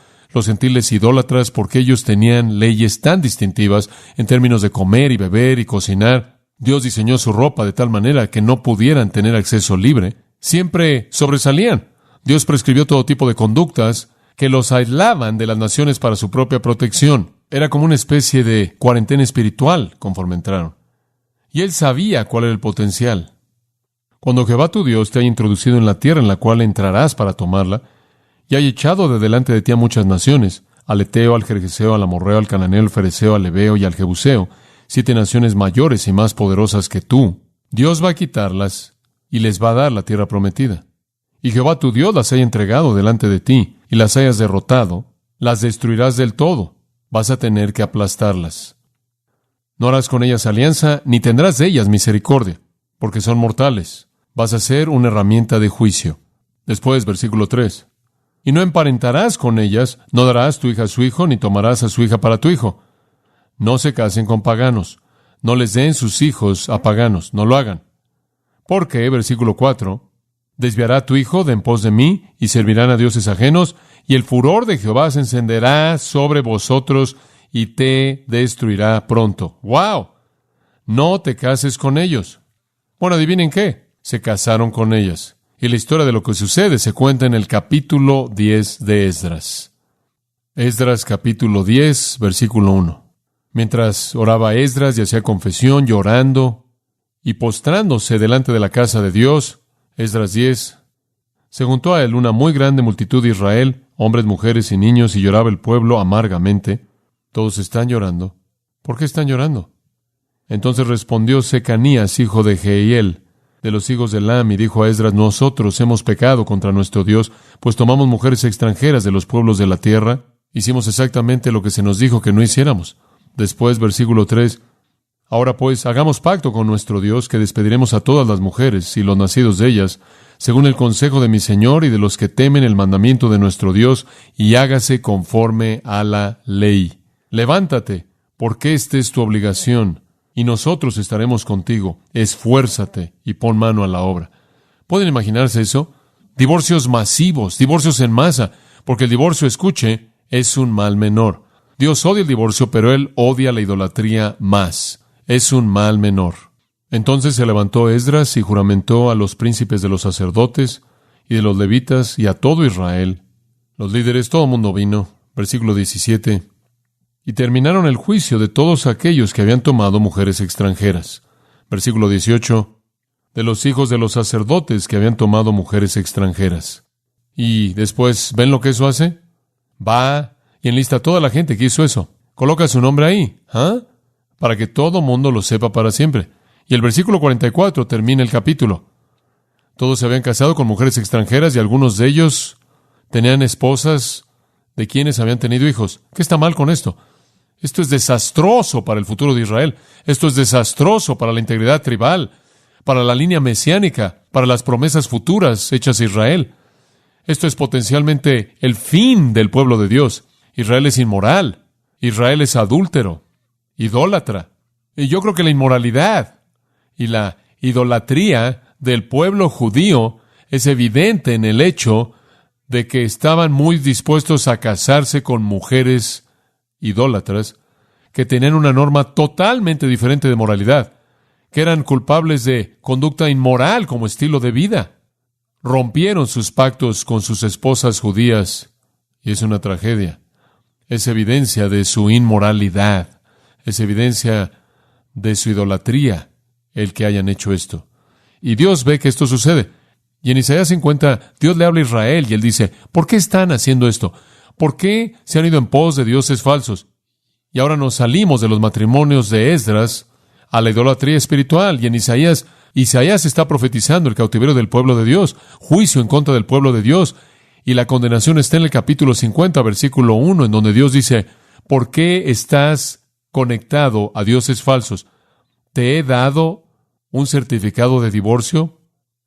idólatras, porque ellos tenían leyes tan distintivas en términos de comer y beber y cocinar. Dios diseñó su ropa de tal manera que no pudieran tener acceso libre. Siempre sobresalían. Dios prescribió todo tipo de conductas que los aislaban de las naciones para su propia protección. Era como una especie de cuarentena espiritual conforme entraron. Y Él sabía cuál era el potencial. Cuando Jehová tu Dios te haya introducido en la tierra en la cual entrarás para tomarla, y haya echado de delante de ti a muchas naciones, al Eteo, al Gergeseo, al Amorreo, al Cananeo, al Fereceo, al Ebeo y al Jebuseo, 7 naciones mayores y más poderosas que tú, Dios va a quitarlas y les va a dar la tierra prometida. Y Jehová tu Dios las haya entregado delante de ti, y las hayas derrotado, las destruirás del todo. Vas a tener que aplastarlas. No harás con ellas alianza, ni tendrás de ellas misericordia, porque son mortales. Vas a ser una herramienta de juicio. Después, versículo 3. Y no emparentarás con ellas, no darás tu hija a su hijo, ni tomarás a su hija para tu hijo. No se casen con paganos, no les den sus hijos a paganos, no lo hagan. Porque, versículo 4, desviará tu hijo de en pos de mí, y servirán a dioses ajenos, y el furor de Jehová se encenderá sobre vosotros, y te destruirá pronto. ¡Wow! No te cases con ellos. Bueno, adivinen qué. Se casaron con ellas. Y la historia de lo que sucede se cuenta en el capítulo 10 de Esdras. Esdras capítulo 10, versículo 1. Mientras oraba Esdras y hacía confesión, llorando y postrándose delante de la casa de Dios, Esdras 10. Se juntó a él una muy grande multitud de Israel, hombres, mujeres y niños, y lloraba el pueblo amargamente. Todos están llorando. ¿Por qué están llorando? Entonces respondió Secanías, hijo de Jehiel, de los hijos de Elam, y dijo a Esdras: nosotros hemos pecado contra nuestro Dios, pues tomamos mujeres extranjeras de los pueblos de la tierra. Hicimos exactamente lo que se nos dijo que no hiciéramos. Después, versículo 3. Ahora pues, hagamos pacto con nuestro Dios, que despediremos a todas las mujeres y los nacidos de ellas, según el consejo de mi Señor y de los que temen el mandamiento de nuestro Dios, y hágase conforme a la ley. Levántate, porque esta es tu obligación, y nosotros estaremos contigo. Esfuérzate y pon mano a la obra. ¿Pueden imaginarse eso? Divorcios masivos, divorcios en masa, porque el divorcio, escuche, es un mal menor. Dios odia el divorcio, pero Él odia la idolatría más. Es un mal menor. Entonces se levantó Esdras y juramentó a los príncipes de los sacerdotes y de los levitas y a todo Israel. Los líderes, todo el mundo vino. Versículo 17. Y terminaron el juicio de todos aquellos que habían tomado mujeres extranjeras. Versículo 18. De los hijos de los sacerdotes que habían tomado mujeres extranjeras. Y después, ¿ven lo que eso hace? Va y enlista a toda la gente que hizo eso. Coloca su nombre ahí, para que todo mundo lo sepa para siempre. Y el versículo 44 termina el capítulo. Todos se habían casado con mujeres extranjeras y algunos de ellos tenían esposas de quienes habían tenido hijos. ¿Qué está mal con esto? Esto es desastroso para el futuro de Israel. Esto es desastroso para la integridad tribal, para la línea mesiánica, para las promesas futuras hechas a Israel. Esto es potencialmente el fin del pueblo de Dios. Israel es inmoral. Israel es adúltero, idólatra. Y yo creo que la inmoralidad y la idolatría del pueblo judío es evidente en el hecho de que estaban muy dispuestos a casarse con mujeres idólatras que tenían una norma totalmente diferente de moralidad, que eran culpables de conducta inmoral como estilo de vida. Rompieron sus pactos con sus esposas judías y es una tragedia. Es evidencia de su inmoralidad, es evidencia de su idolatría el que hayan hecho esto. Y Dios ve que esto sucede. Y en Isaías 50, Dios le habla a Israel y Él dice: ¿por qué están haciendo esto? ¿Por qué se han ido en pos de dioses falsos? Y ahora nos salimos de los matrimonios de Esdras a la idolatría espiritual. Y en Isaías está profetizando el cautiverio del pueblo de Dios, juicio en contra del pueblo de Dios. Y la condenación está en el capítulo 50, versículo 1, en donde Dios dice: ¿por qué estás conectado a dioses falsos? ¿Te he dado un certificado de divorcio?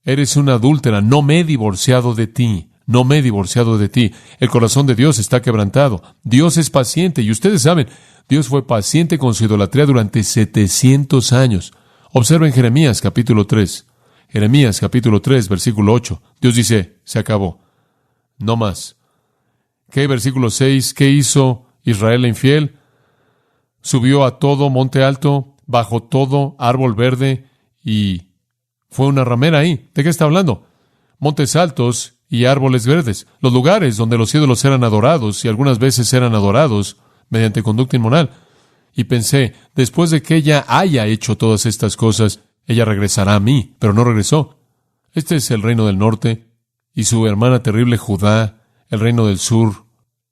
Eres una adúltera, no me he divorciado de ti, no me he divorciado de ti. El corazón de Dios está quebrantado. Dios es paciente, y ustedes saben, Dios fue paciente con su idolatría durante 700 años. Observen Jeremías capítulo 3. Jeremías capítulo 3, versículo 8. Dios dice: se acabó. No más. ¿Qué? Versículo 6. ¿Qué hizo Israel la infiel? Subió a todo monte alto, bajo todo árbol verde, y fue una ramera ahí. ¿De qué está hablando? Montes altos y árboles verdes. Los lugares donde los ídolos eran adorados, y algunas veces eran adorados mediante conducta inmoral. Y pensé, después de que ella haya hecho todas estas cosas, ella regresará a mí, pero no regresó. Este es el reino del norte, y su hermana terrible Judá, el reino del sur.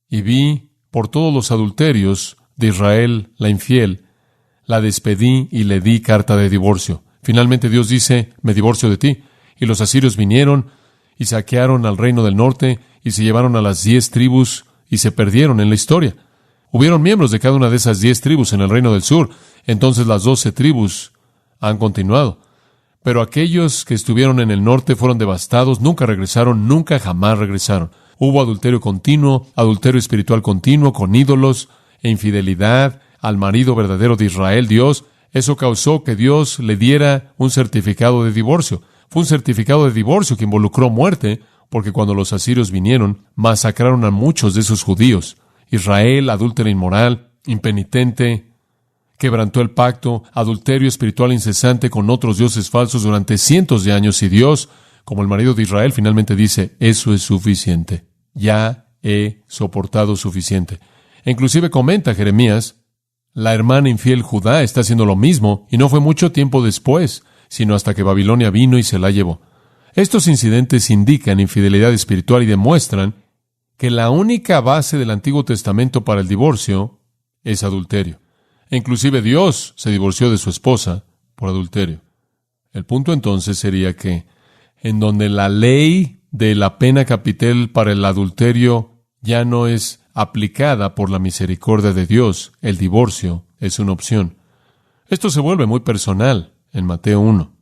Y vi por todos los adulterios de Israel, la infiel, la despedí y le di carta de divorcio. Finalmente Dios dice: me divorcio de ti. Y los asirios vinieron y saquearon al reino del norte y se llevaron a las 10 tribus y se perdieron en la historia. Hubieron miembros de cada una de esas 10 tribus en el reino del sur. Entonces las 12 tribus han continuado. Pero aquellos que estuvieron en el norte fueron devastados, nunca regresaron, nunca jamás regresaron. Hubo adulterio continuo, adulterio espiritual continuo con ídolos e infidelidad al marido verdadero de Israel, Dios. Eso causó que Dios le diera un certificado de divorcio. Fue un certificado de divorcio que involucró muerte, porque cuando los asirios vinieron, masacraron a muchos de esos judíos. Israel, adúltera inmoral, impenitente, quebrantó el pacto, adulterio espiritual incesante con otros dioses falsos durante cientos de años, y Dios, como el marido de Israel, finalmente dice: eso es suficiente. Ya he soportado suficiente. E inclusive comenta Jeremías: la hermana infiel Judá está haciendo lo mismo, y no fue mucho tiempo después, sino hasta que Babilonia vino y se la llevó. Estos incidentes indican infidelidad espiritual y demuestran que la única base del Antiguo Testamento para el divorcio es adulterio. E inclusive Dios se divorció de su esposa por adulterio. El punto entonces sería que en donde la ley de la pena capital para el adulterio ya no es aplicada por la misericordia de Dios, el divorcio es una opción. Esto se vuelve muy personal en Mateo 1,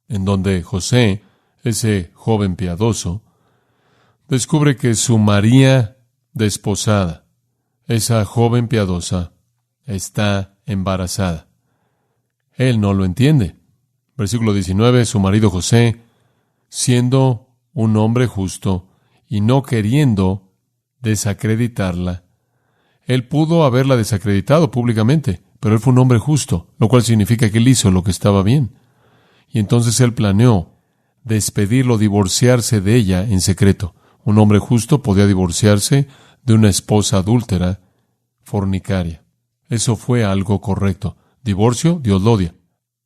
en donde José, ese joven piadoso, descubre que su María desposada, esa joven piadosa, está embarazada. Él no lo entiende. Versículo 19, su marido José, siendo un hombre justo y no queriendo desacreditarla, él pudo haberla desacreditado públicamente, pero él fue un hombre justo, lo cual significa que él hizo lo que estaba bien. Y entonces él planeó despedirlo, divorciarse de ella en secreto. Un hombre justo podía divorciarse de una esposa adúltera, fornicaria. Eso fue algo correcto. Divorcio, Dios lo odia.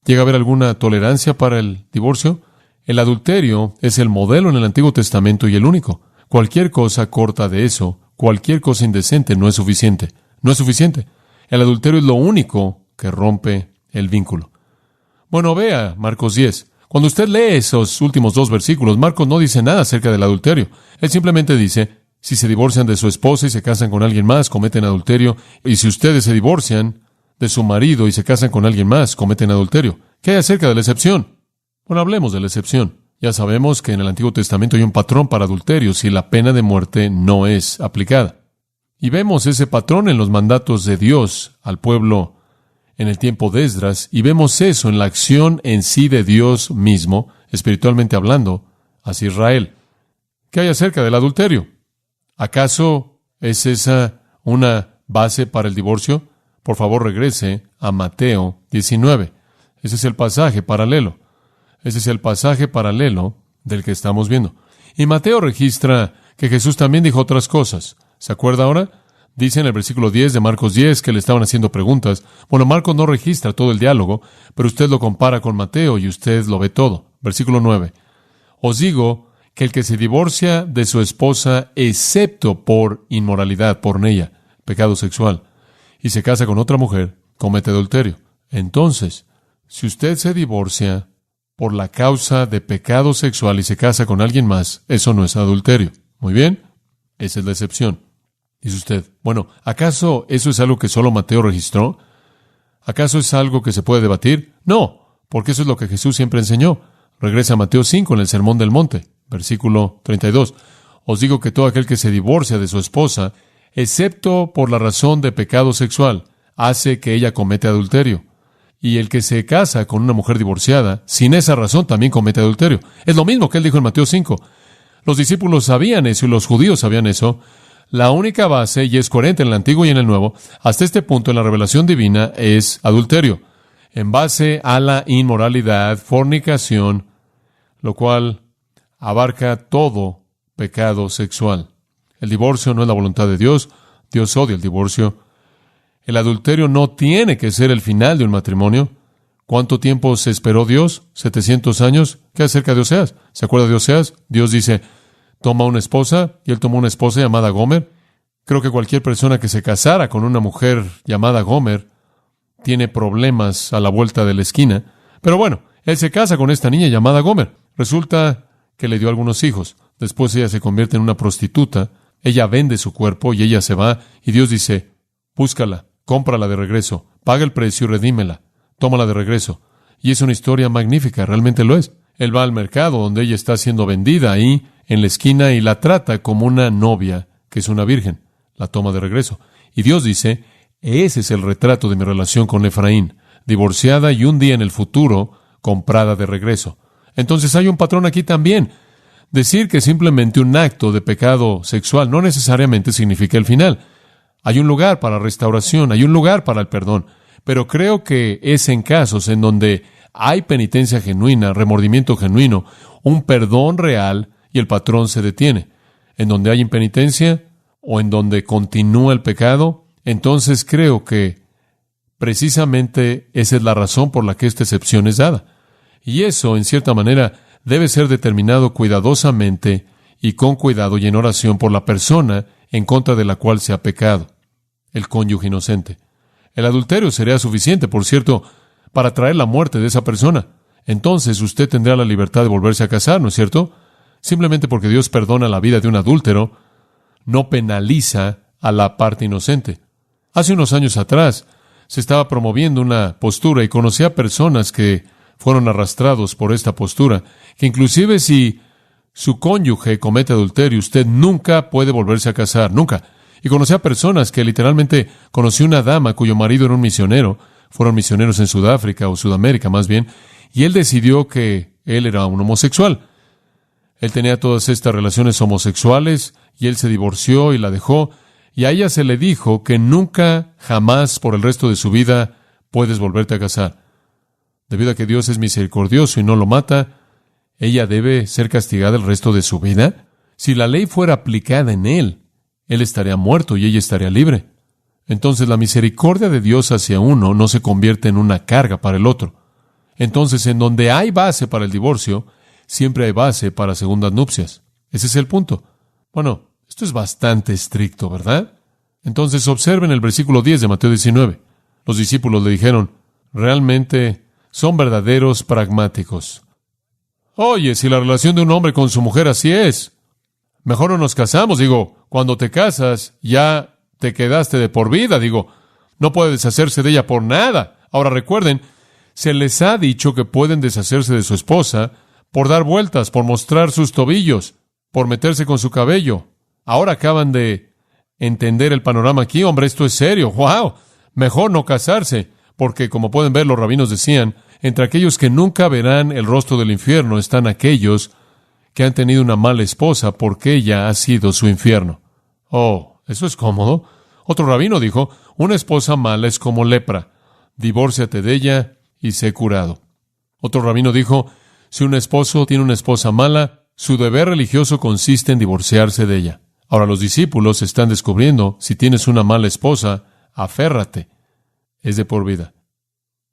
¿Llega a haber alguna tolerancia para el divorcio? El adulterio es el modelo en el Antiguo Testamento y el único. Cualquier cosa corta de eso, cualquier cosa indecente no es suficiente. No es suficiente. El adulterio es lo único que rompe el vínculo. Bueno, vea Marcos 10. Cuando usted lee esos últimos 2 versículos, Marcos no dice nada acerca del adulterio. Él simplemente dice, si se divorcian de su esposa y se casan con alguien más, cometen adulterio. Y si ustedes se divorcian de su marido y se casan con alguien más, cometen adulterio. ¿Qué hay acerca de la excepción? Bueno, hablemos de la excepción. Ya sabemos que en el Antiguo Testamento hay un patrón para adulterio si la pena de muerte no es aplicada. Y vemos ese patrón en los mandatos de Dios al pueblo en el tiempo de Esdras, y vemos eso en la acción en sí de Dios mismo, espiritualmente hablando, hacia Israel. ¿Qué hay acerca del adulterio? ¿Acaso es esa una base para el divorcio? Por favor, regrese a Mateo 19. Ese es el pasaje paralelo. Ese es el pasaje paralelo del que estamos viendo. Y Mateo registra que Jesús también dijo otras cosas. ¿Se acuerda ahora? Dice en el versículo 10 de Marcos 10 que le estaban haciendo preguntas. Bueno, Marcos no registra todo el diálogo, pero usted lo compara con Mateo y usted lo ve todo. Versículo 9. Os digo que el que se divorcia de su esposa, excepto por inmoralidad, por ella, pecado sexual, y se casa con otra mujer, comete adulterio. Entonces, si usted se divorcia por la causa de pecado sexual y se casa con alguien más, eso no es adulterio. Muy bien, esa es la excepción. Dice usted, bueno, ¿acaso eso es algo que solo Mateo registró? ¿Acaso es algo que se puede debatir? No, porque eso es lo que Jesús siempre enseñó. Regresa a Mateo 5 en el Sermón del Monte, versículo 32. Os digo que todo aquel que se divorcia de su esposa, excepto por la razón de pecado sexual, hace que ella comete adulterio. Y el que se casa con una mujer divorciada, sin esa razón también comete adulterio. Es lo mismo que él dijo en Mateo 5. Los discípulos sabían eso y los judíos sabían eso. La única base, y es coherente en el Antiguo y en el Nuevo, hasta este punto en la revelación divina, es adulterio. En base a la inmoralidad, fornicación, lo cual abarca todo pecado sexual. El divorcio no es la voluntad de Dios. Dios odia el divorcio. El adulterio no tiene que ser el final de un matrimonio. ¿Cuánto tiempo se esperó Dios? 700 años. ¿Qué acerca de Oseas? ¿Se acuerda de Oseas? Dios dice, toma una esposa, y él tomó una esposa llamada Gomer. Creo que cualquier persona que se casara con una mujer llamada Gomer tiene problemas a la vuelta de la esquina. Pero bueno, él se casa con esta niña llamada Gomer. Resulta que le dio algunos hijos. Después ella se convierte en una prostituta. Ella vende su cuerpo y ella se va. Y Dios dice, búscala, cómprala de regreso, paga el precio y redímela. Tómala de regreso. Y es una historia magnífica, realmente lo es. Él va al mercado donde ella está siendo vendida ahí en la esquina y la trata como una novia que es una virgen. La toma de regreso. Y Dios dice, ese es el retrato de mi relación con Efraín, divorciada y un día en el futuro comprada de regreso. Entonces hay un patrón aquí también. Decir que simplemente un acto de pecado sexual no necesariamente significa el final. Hay un lugar para restauración, hay un lugar para el perdón, pero creo que es en casos en donde hay penitencia genuina, remordimiento genuino, un perdón real y el patrón se detiene. En donde hay impenitencia o en donde continúa el pecado, entonces creo que precisamente esa es la razón por la que esta excepción es dada. Y eso, en cierta manera, debe ser determinado cuidadosamente y con cuidado y en oración por la persona en contra de la cual se ha pecado, el cónyuge inocente. El adulterio sería suficiente, por cierto, para traer la muerte de esa persona. Entonces usted tendrá la libertad de volverse a casar, ¿no es cierto? Simplemente porque Dios perdona la vida de un adúltero, no penaliza a la parte inocente. Hace unos años atrás se estaba promoviendo una postura y conocí a personas que fueron arrastrados por esta postura, que inclusive si su cónyuge comete adulterio, usted nunca puede volverse a casar, nunca. Y conocí a personas que literalmente conocí una dama cuyo marido era un misionero, fueron misioneros en Sudáfrica o Sudamérica más bien, y él decidió que él era un homosexual. Él tenía todas estas relaciones homosexuales y él se divorció y la dejó, y a ella se le dijo que nunca, jamás, por el resto de su vida, puedes volverte a casar. Debido a que Dios es misericordioso y no lo mata, ¿ella debe ser castigada el resto de su vida? Si la ley fuera aplicada en él estaría muerto y ella estaría libre. Entonces la misericordia de Dios hacia uno no se convierte en una carga para el otro. Entonces, en donde hay base para el divorcio, siempre hay base para segundas nupcias. Ese es el punto. Bueno, esto es bastante estricto, ¿verdad? Entonces, observen el versículo 10 de Mateo 19. Los discípulos le dijeron, realmente son verdaderos pragmáticos. Oye, si la relación de un hombre con su mujer así es, mejor no nos casamos. Cuando te casas, ya te quedaste de por vida. No puede deshacerse de ella por nada. Ahora recuerden, se les ha dicho que pueden deshacerse de su esposa por dar vueltas, por mostrar sus tobillos, por meterse con su cabello. Ahora acaban de entender el panorama aquí. Hombre, esto es serio. ¡Wow! Mejor no casarse, porque como pueden ver, los rabinos decían, entre aquellos que nunca verán el rostro del infierno están aquellos que han tenido una mala esposa porque ella ha sido su infierno. Oh, eso es cómodo. Otro rabino dijo, una esposa mala es como lepra. Divórciate de ella y sé curado. Otro rabino dijo, si un esposo tiene una esposa mala, su deber religioso consiste en divorciarse de ella. Ahora los discípulos están descubriendo, si tienes una mala esposa, aférrate. Es de por vida.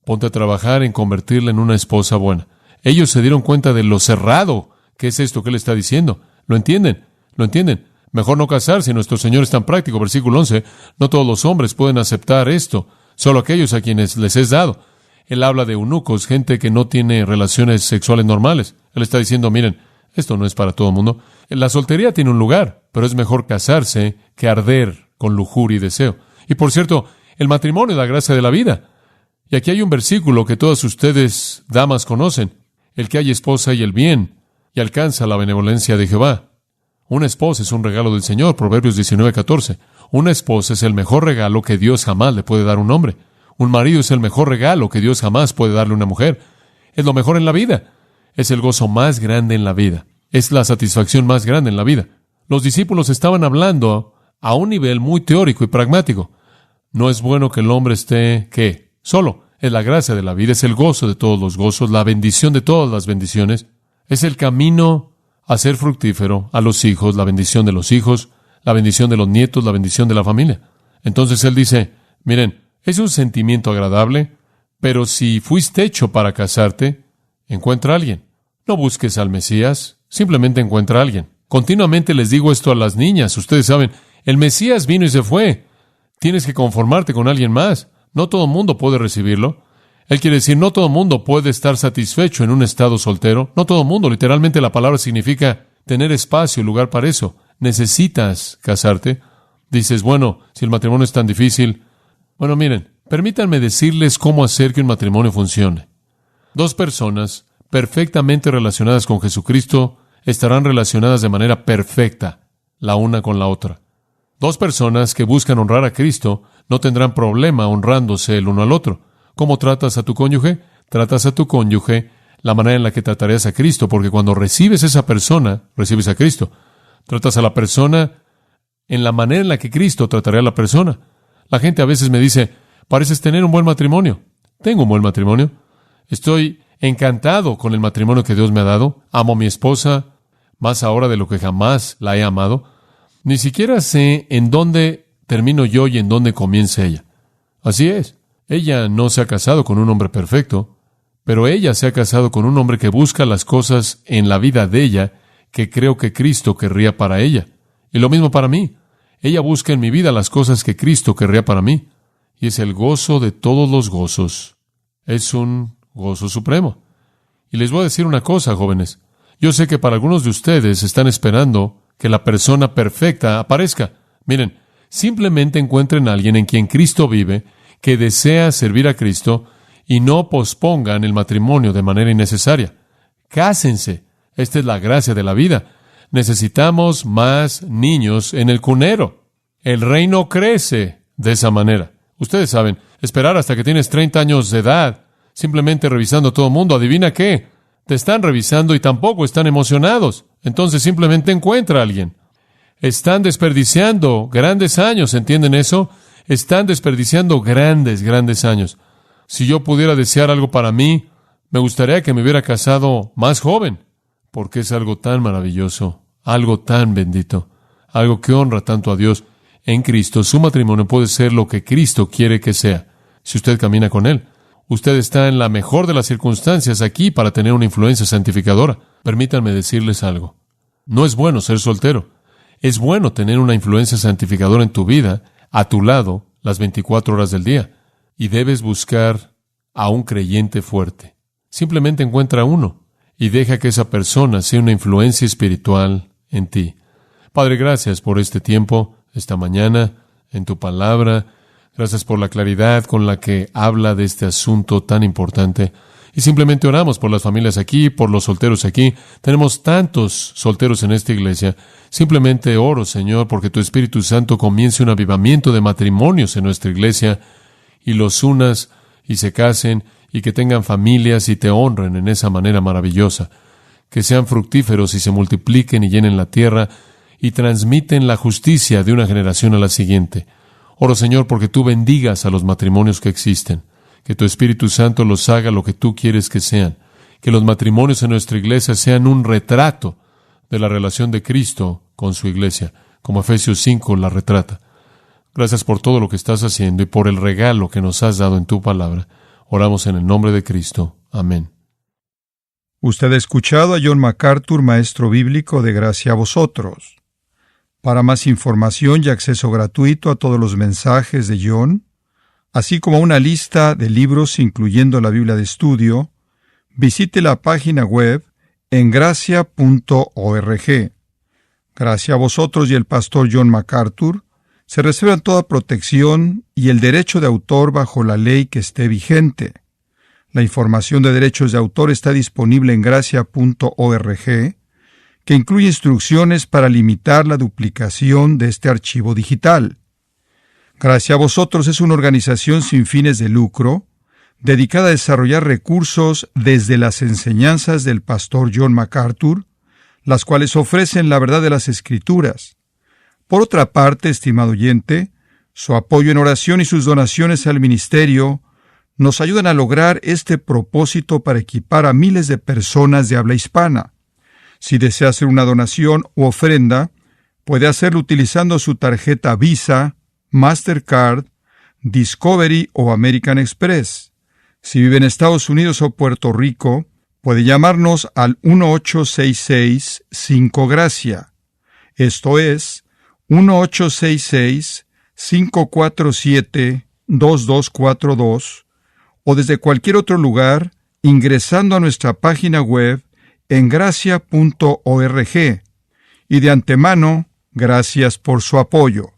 Ponte a trabajar en convertirla en una esposa buena. Ellos se dieron cuenta de lo cerrado que es esto que él está diciendo. ¿Lo entienden? ¿Lo entienden? Mejor no casarse. Nuestro Señor es tan práctico. Versículo 11. No todos los hombres pueden aceptar esto, solo aquellos a quienes les es dado. Él habla de eunucos, gente que no tiene relaciones sexuales normales. Él está diciendo, miren, esto no es para todo el mundo. La soltería tiene un lugar, pero es mejor casarse que arder con lujuria y deseo. Y por cierto, el matrimonio es la gracia de la vida. Y aquí hay un versículo que todas ustedes, damas, conocen. El que haya esposa y el bien, y alcanza la benevolencia de Jehová. Una esposa es un regalo del Señor, Proverbios 19:14. Una esposa es el mejor regalo que Dios jamás le puede dar a un hombre. Un marido es el mejor regalo que Dios jamás puede darle a una mujer. Es lo mejor en la vida. Es el gozo más grande en la vida. Es la satisfacción más grande en la vida. Los discípulos estaban hablando a un nivel muy teórico y pragmático. No es bueno que el hombre esté, ¿qué? Solo. Es la gracia de la vida, es el gozo de todos los gozos, la bendición de todas las bendiciones. Es el camino a ser fructífero, a los hijos, la bendición de los hijos, la bendición de los nietos, la bendición de la familia. Entonces él dice, miren, es un sentimiento agradable, pero si fuiste hecho para casarte, encuentra a alguien. No busques al Mesías, simplemente encuentra a alguien. Continuamente les digo esto a las niñas, ustedes saben, el Mesías vino y se fue. Tienes que conformarte con alguien más. No todo el mundo puede recibirlo. Él quiere decir, no todo el mundo puede estar satisfecho en un estado soltero. No todo el mundo, literalmente la palabra significa tener espacio y lugar para eso. Necesitas casarte. Dices, bueno, si el matrimonio es tan difícil. Bueno, miren, permítanme decirles cómo hacer que un matrimonio funcione. Dos personas perfectamente relacionadas con Jesucristo estarán relacionadas de manera perfecta, la una con la otra. Dos personas que buscan honrar a Cristo no tendrán problema honrándose el uno al otro. ¿Cómo tratas a tu cónyuge? Tratas a tu cónyuge la manera en la que tratarías a Cristo, porque cuando recibes a esa persona, recibes a Cristo. Tratas a la persona en la manera en la que Cristo trataría a la persona. La gente a veces me dice, pareces tener un buen matrimonio. Tengo un buen matrimonio. Estoy encantado con el matrimonio que Dios me ha dado. Amo a mi esposa, más ahora de lo que jamás la he amado. Ni siquiera sé en dónde termino yo y en dónde comienza ella. Así es. Ella no se ha casado con un hombre perfecto, Pero ella se ha casado con un hombre que busca las cosas en la vida de ella que creo que Cristo querría para ella. Y lo mismo para mí. Ella busca en mi vida las cosas que Cristo querría para mí. Y es el gozo de todos los gozos. Es un gozo supremo. Y les voy a decir una cosa, jóvenes. Yo sé que para algunos de ustedes están esperando que la persona perfecta aparezca. Miren, simplemente encuentren a alguien en quien Cristo vive, que desea servir a Cristo, y no pospongan el matrimonio de manera innecesaria. Cásense. Esta es la gracia de la vida. Necesitamos más niños en el cunero. El reino crece de esa manera. Ustedes saben, esperar hasta que tienes 30 años de edad, simplemente revisando a todo el mundo, ¿adivina qué? Te están revisando y tampoco están emocionados. Entonces simplemente encuentra a alguien. Están desperdiciando grandes años, ¿entienden eso? Están desperdiciando grandes años. Si yo pudiera desear algo para mí, me gustaría que me hubiera casado más joven, porque es algo tan maravilloso, algo tan bendito, algo que honra tanto a Dios. En Cristo, su matrimonio puede ser lo que Cristo quiere que sea, si usted camina con Él. Usted está en la mejor de las circunstancias aquí para tener una influencia santificadora. Permítanme decirles algo. No es bueno ser soltero. Es bueno tener una influencia santificadora en tu vida, a tu lado, las 24 horas del día. Y debes buscar a un creyente fuerte. Simplemente encuentra uno y deja que esa persona sea una influencia espiritual en ti. Padre, gracias por este tiempo, esta mañana, en tu palabra. Gracias por la claridad con la que habla de este asunto tan importante. Y simplemente oramos por las familias aquí, por los solteros aquí. Tenemos tantos solteros en esta iglesia. Simplemente oro, Señor, porque tu Espíritu Santo comience un avivamiento de matrimonios en nuestra iglesia y los unas y se casen y que tengan familias y te honren en esa manera maravillosa. Que sean fructíferos y se multipliquen y llenen la tierra y transmiten la justicia de una generación a la siguiente. Oro, Señor, porque tú bendigas a los matrimonios que existen, que tu Espíritu Santo los haga lo que tú quieres que sean, que los matrimonios en nuestra iglesia sean un retrato de la relación de Cristo con su iglesia, como Efesios 5 la retrata. Gracias por todo lo que estás haciendo y por el regalo que nos has dado en tu palabra. Oramos en el nombre de Cristo. Amén. Usted ha escuchado a John MacArthur, maestro bíblico de Gracia a Vosotros. Para más información y acceso gratuito a todos los mensajes de John, así como una lista de libros incluyendo la Biblia de estudio, visite la página web en gracia.org. Gracia a Vosotros y el pastor John MacArthur se reservan toda protección y el derecho de autor bajo la ley que esté vigente. La información de derechos de autor está disponible en gracia.org, que incluye instrucciones para limitar la duplicación de este archivo digital. Gracia a Vosotros es una organización sin fines de lucro, dedicada a desarrollar recursos desde las enseñanzas del pastor John MacArthur, las cuales ofrecen la verdad de las Escrituras. Por otra parte, estimado oyente, su apoyo en oración y sus donaciones al ministerio nos ayudan a lograr este propósito para equipar a miles de personas de habla hispana. Si desea hacer una donación u ofrenda, puede hacerlo utilizando su tarjeta Visa, Mastercard, Discovery o American Express. Si vive en Estados Unidos o Puerto Rico, puede llamarnos al 1-866-5-GRACIA. Esto es 1-866-547-2242 o desde cualquier otro lugar ingresando a nuestra página web en gracia.org. Y de antemano, gracias por su apoyo.